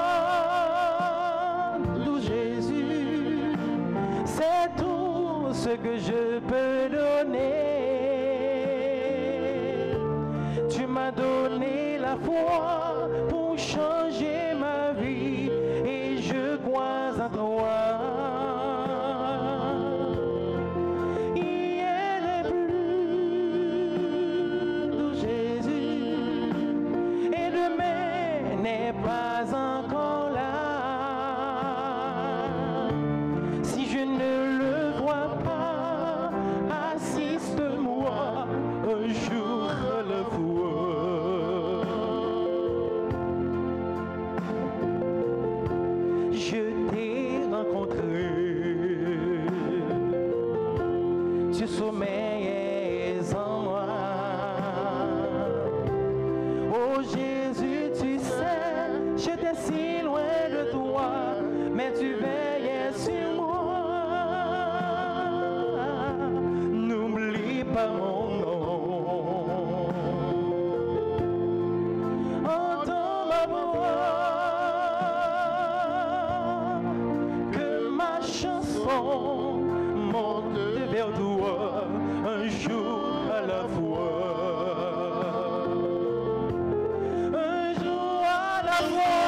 d'où Jésus, c'est tout ce que je peux donner. Tu m'as donné la foi pour changer ma vie et je crois en toi. Il n'est plus d'où Jésus et demain n'est pas encore là. Si je ne le vois pas, assiste-moi un jour à la fois. Je t'ai rencontré, tu sommeillais en moi. Oh Jésus, tu sais, j'étais si loin de toi, mais tu veillais sur moi. N'oublie pas mon nom. Entends ma voix, que ma chanson monte vers toi un jour à la fois. Un jour à la fois.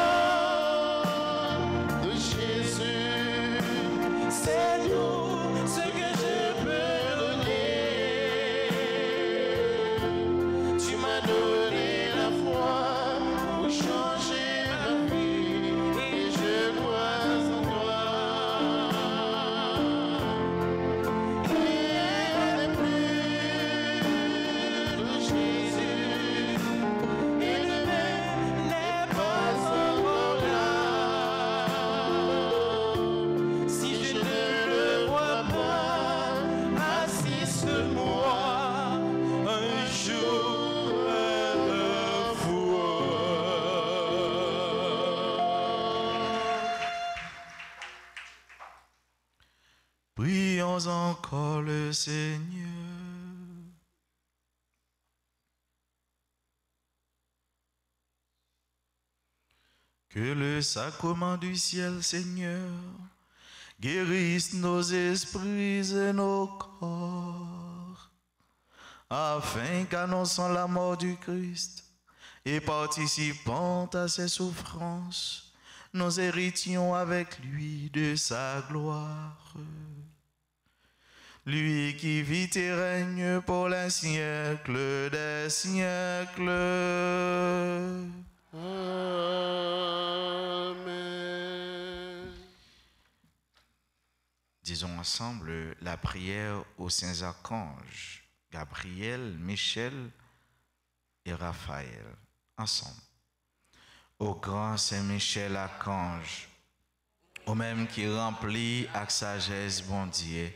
Prions encore le Seigneur. Que le sacrement du ciel, Seigneur, guérisse nos esprits et nos corps, afin qu'annonçant la mort du Christ et participant à ses souffrances, nous héritions avec lui de sa gloire. Lui qui vit et règne pour les siècles des siècles. Amen. Disons ensemble la prière aux saints archanges, Gabriel, Michel et Raphaël. Ensemble. Au grand Saint Michel archange, au même qui remplit avec sagesse bon Dieu,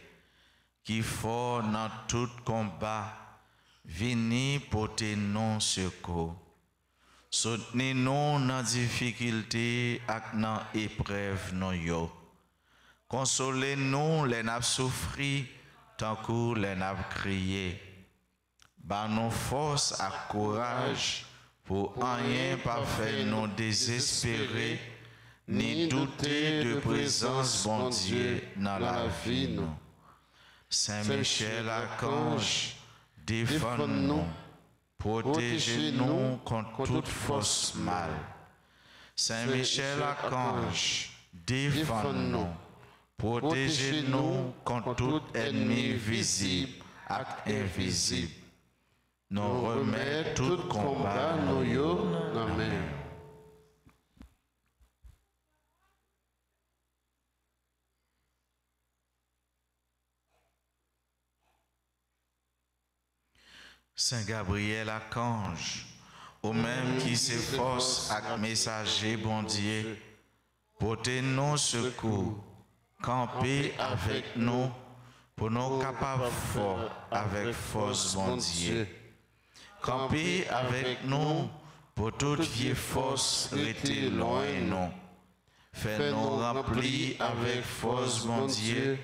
qui fort dans tout combat, vini porter non secours. Soutenez-nous dans difficulté et dans épreuve non yo. Consolez-nous les n'a souffri, tant que les n'a crié. Ban nous force et courage pour rien pas faire nous désespérer, ni douter de présence bon Dieu dans la vie nous. Saint Michel archange, défends-nous, protégez-nous contre toute force mal. Saint Michel archange, défends-nous, protégez-nous contre tout ennemi visible et invisible. Nous remet tout combat nous yo. Amen. Saint Gabriel archange, au même qui s'efforce avec messager bon Dieu, portez-nous secours, campez avec nous, pour nous capables fort avec force bon Dieu. Campez avec nous, pour toute vieille force rester loin nous. Fais-nous remplir avec force bon Dieu,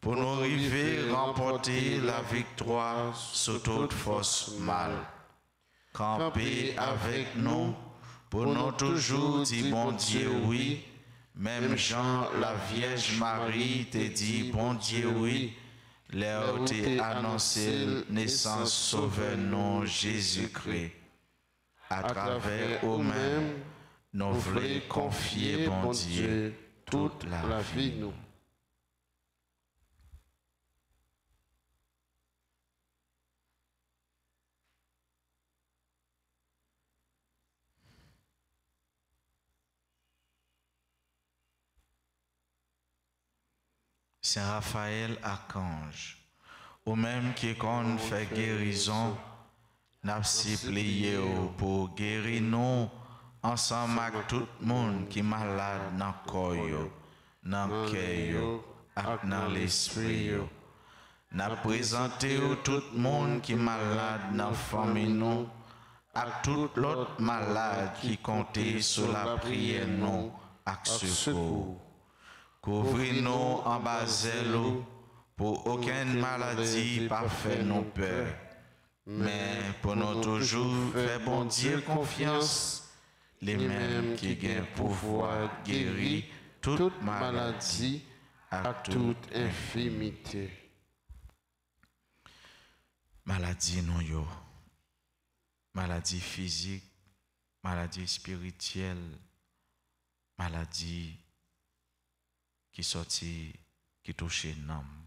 pour nous arriver remporter la victoire sur toute force mal. Campez avec nous, pour nous toujours dire bon Dieu oui, même Jean la Vierge Marie te dit bon Dieu oui, leur t'est annoncé naissance sauveur nous Jésus-Christ. À travers eux-mêmes, nous voulons confier bon Dieu toute la vie nous. Saint Raphaël archange, au même qui qu'on fait guérison, n'a supplié pour guérir nous ensemble avec tout le monde qui est malade dans le corps, dans le cœur et dans l'esprit. N'a présenté tout le monde qui est malade dans la famille nous, et tout l'autre malade qui comptait sur la prière nous et secours. Couvrez-nous en bas pour aucune maladie pas faire nos peurs, mais pour nous toujours faire bon Dieu confiance, les mêmes qui gagnent pouvoir guérir toute maladie et toute infirmité. Maladie non yo, maladie physique, maladie spirituelle, maladie qui sorti, qui touche l'âme.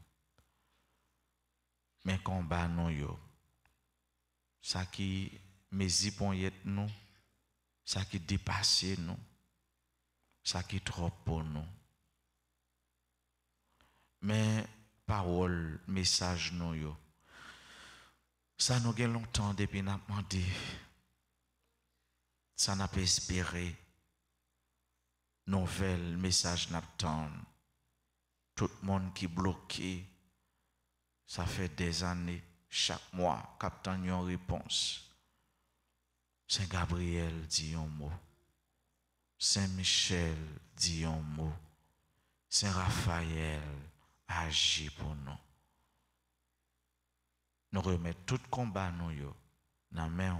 Mais combat non yo, ça qui mésipon yet nous, ça qui dépasse nous, ça qui trop pour nous. Mais parole, message non yo, ça nous gagne longtemps depuis n'a demandé, ça n'a pas espéré, nouvelle message n'a pas. Tout le monde qui est bloqué, ça fait des années, chaque mois, qu'attend une réponse. Saint Gabriel dit un mot. Saint Michel dit un mot. Saint Raphaël agis pour nous. Nous remettons tout combat nous yo dans main.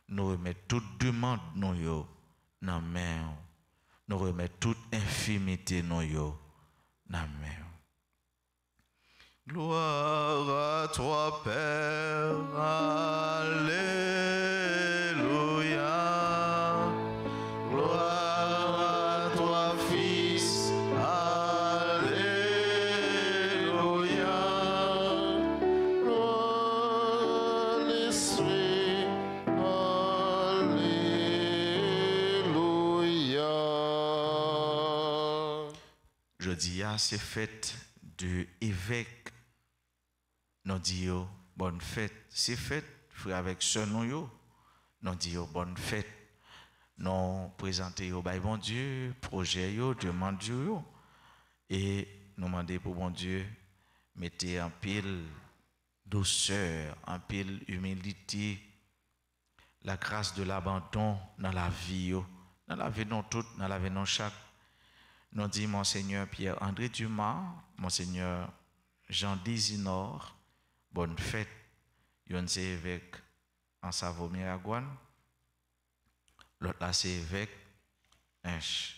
Nous remettons toute demande nous yo dans main. Nous remettons toute infimité nous yo dans main. Gloire à toi, Père. Alléluia. Gloire à toi, Fils. Alléluia. Gloire à l'Esprit. Alléluia. Je dis, c'est fête de évêque. Nous disons bonne fête. C'est fête, frère avec sœur nous. Nous disons bonne fête. Nous présentons au bon Dieu, projet, demande Dieu. Et nous demandons pour bon Dieu, mettez en pile douceur, en pile humilité, la grâce de l'abandon dans la vie, dans la vie non toute, dans la vie non chaque. Nous dit Monseigneur Pierre-André Dumas, Monseigneur Jean Désinor, bonne fête. Yon c'est évêque en Savo-Miragouane. L'autre là c'est évêque Inch.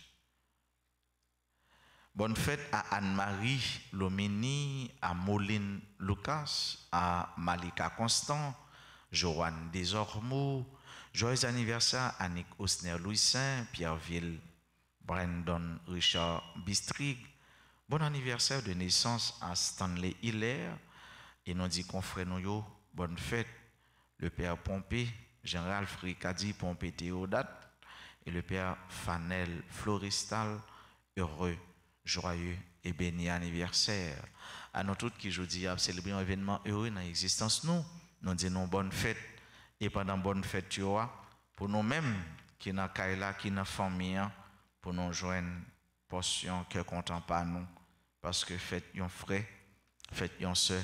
Bonne fête à Anne-Marie Lomini, à Moline Lucas, à Malika Constant, Joanne Desormeaux. Joyeux anniversaire à Nick Osner Louis-Saint, Pierreville, Brandon Richard Bistrig. Bon anniversaire de naissance à Stanley Hiller. Et nous dit confrère nous bonne fête. Le père Pompé, général Fricadi Pompé Théodate. Et le père Fanel Floristal, heureux, joyeux et béni anniversaire. À nous tous qui aujourd'hui à célébrer un événement heureux dans l'existence nous disons bonne fête. Et pendant bonne fête, tu vois, pour nous-mêmes qui dans Kaila, qui dans famille, pour nous joindre portion que content pas nous. Parce que fête yon frère, fête yon soeur,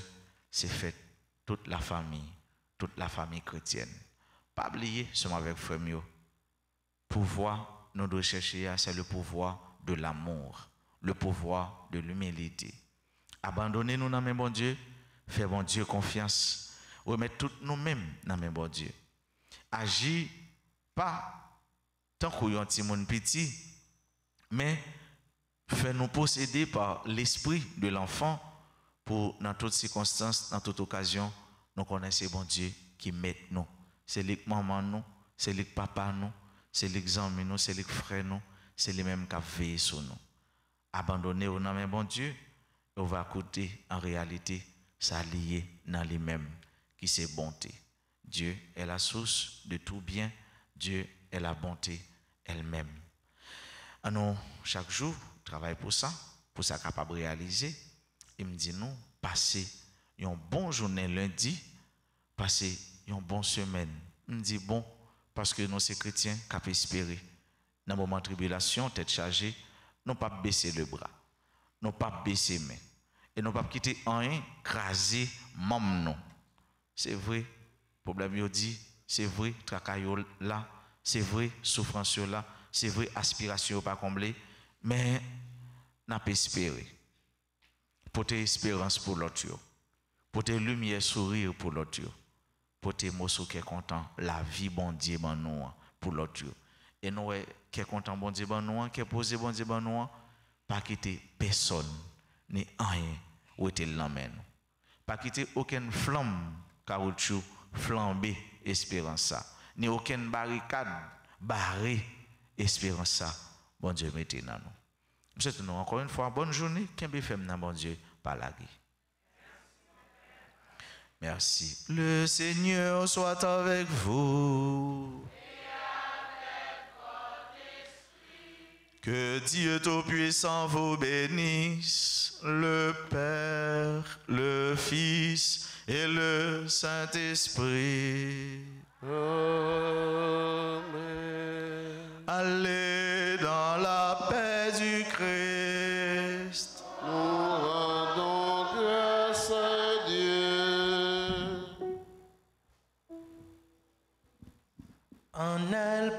c'est fête toute la famille chrétienne. Pas oublier, sommes avec frère Mio. Pouvoir, nous devons chercher, c'est le pouvoir de l'amour, le pouvoir de l'humilité. Abandonnez-nous dans mes bon Dieu, fais bon Dieu confiance, remettre tout nous-mêmes dans mes bon Dieu. Agis pas tant qu'on y a un petit monde petit, mais fais-nous posséder par l'esprit de l'enfant pour, dans toutes circonstances, dans toute occasion, nous connaissons bon Dieu qui met nous. C'est les maman nous, c'est les papa nous, c'est les amis nous, c'est les frères nous, c'est les mêmes qui veillent sur nous. Abandonner au nom de bon Dieu, on va écouter en réalité, ça lié dans les mêmes qui c'est bonté. Dieu est la source de tout bien, Dieu est la bonté elle-même. Nous, chaque jour, travaille pour ça capable de réaliser. Il me dit nous, passer une bonne journée lundi, passer une bonne semaine. Il me dit bon, parce que nous, ces chrétiens, cap espérer. Dans le moment de tribulation, tête chargée, nous pas baisser le bras, nous pas baisser main, et nous pas quitter rien, craser même nous. C'est vrai, problème yo dit, c'est vrai, tracaille là, c'est vrai, souffrance là, c'est vrai, aspiration pas comblée, mais n'a pas espéré. Porter espérance pour l'autre, porter lumière, sourire pour l'autre, porter mosso qui est content, la vie bon Dieu ban nous pour l'autre. Et nous qui est content bon Dieu ban nous, qui est posé bon Dieu ban nous, pas quitter personne ni rien où était l'emmène. Pas quitter aucune flamme caoutchouc flambé espérance ça, ni aucune barricade barrée espérance ça. Bon Dieu mettez dans nous. Je souhaite nous encore une fois bonne journée. Qu'un fait dans bon Dieu par la vie. Merci. Le Seigneur soit avec vous. Que Dieu Tout-Puissant vous bénisse, le Père, le Fils et le Saint-Esprit. Amen. Allez dans la paix du Christ. Nous rendons grâce à Dieu. En elle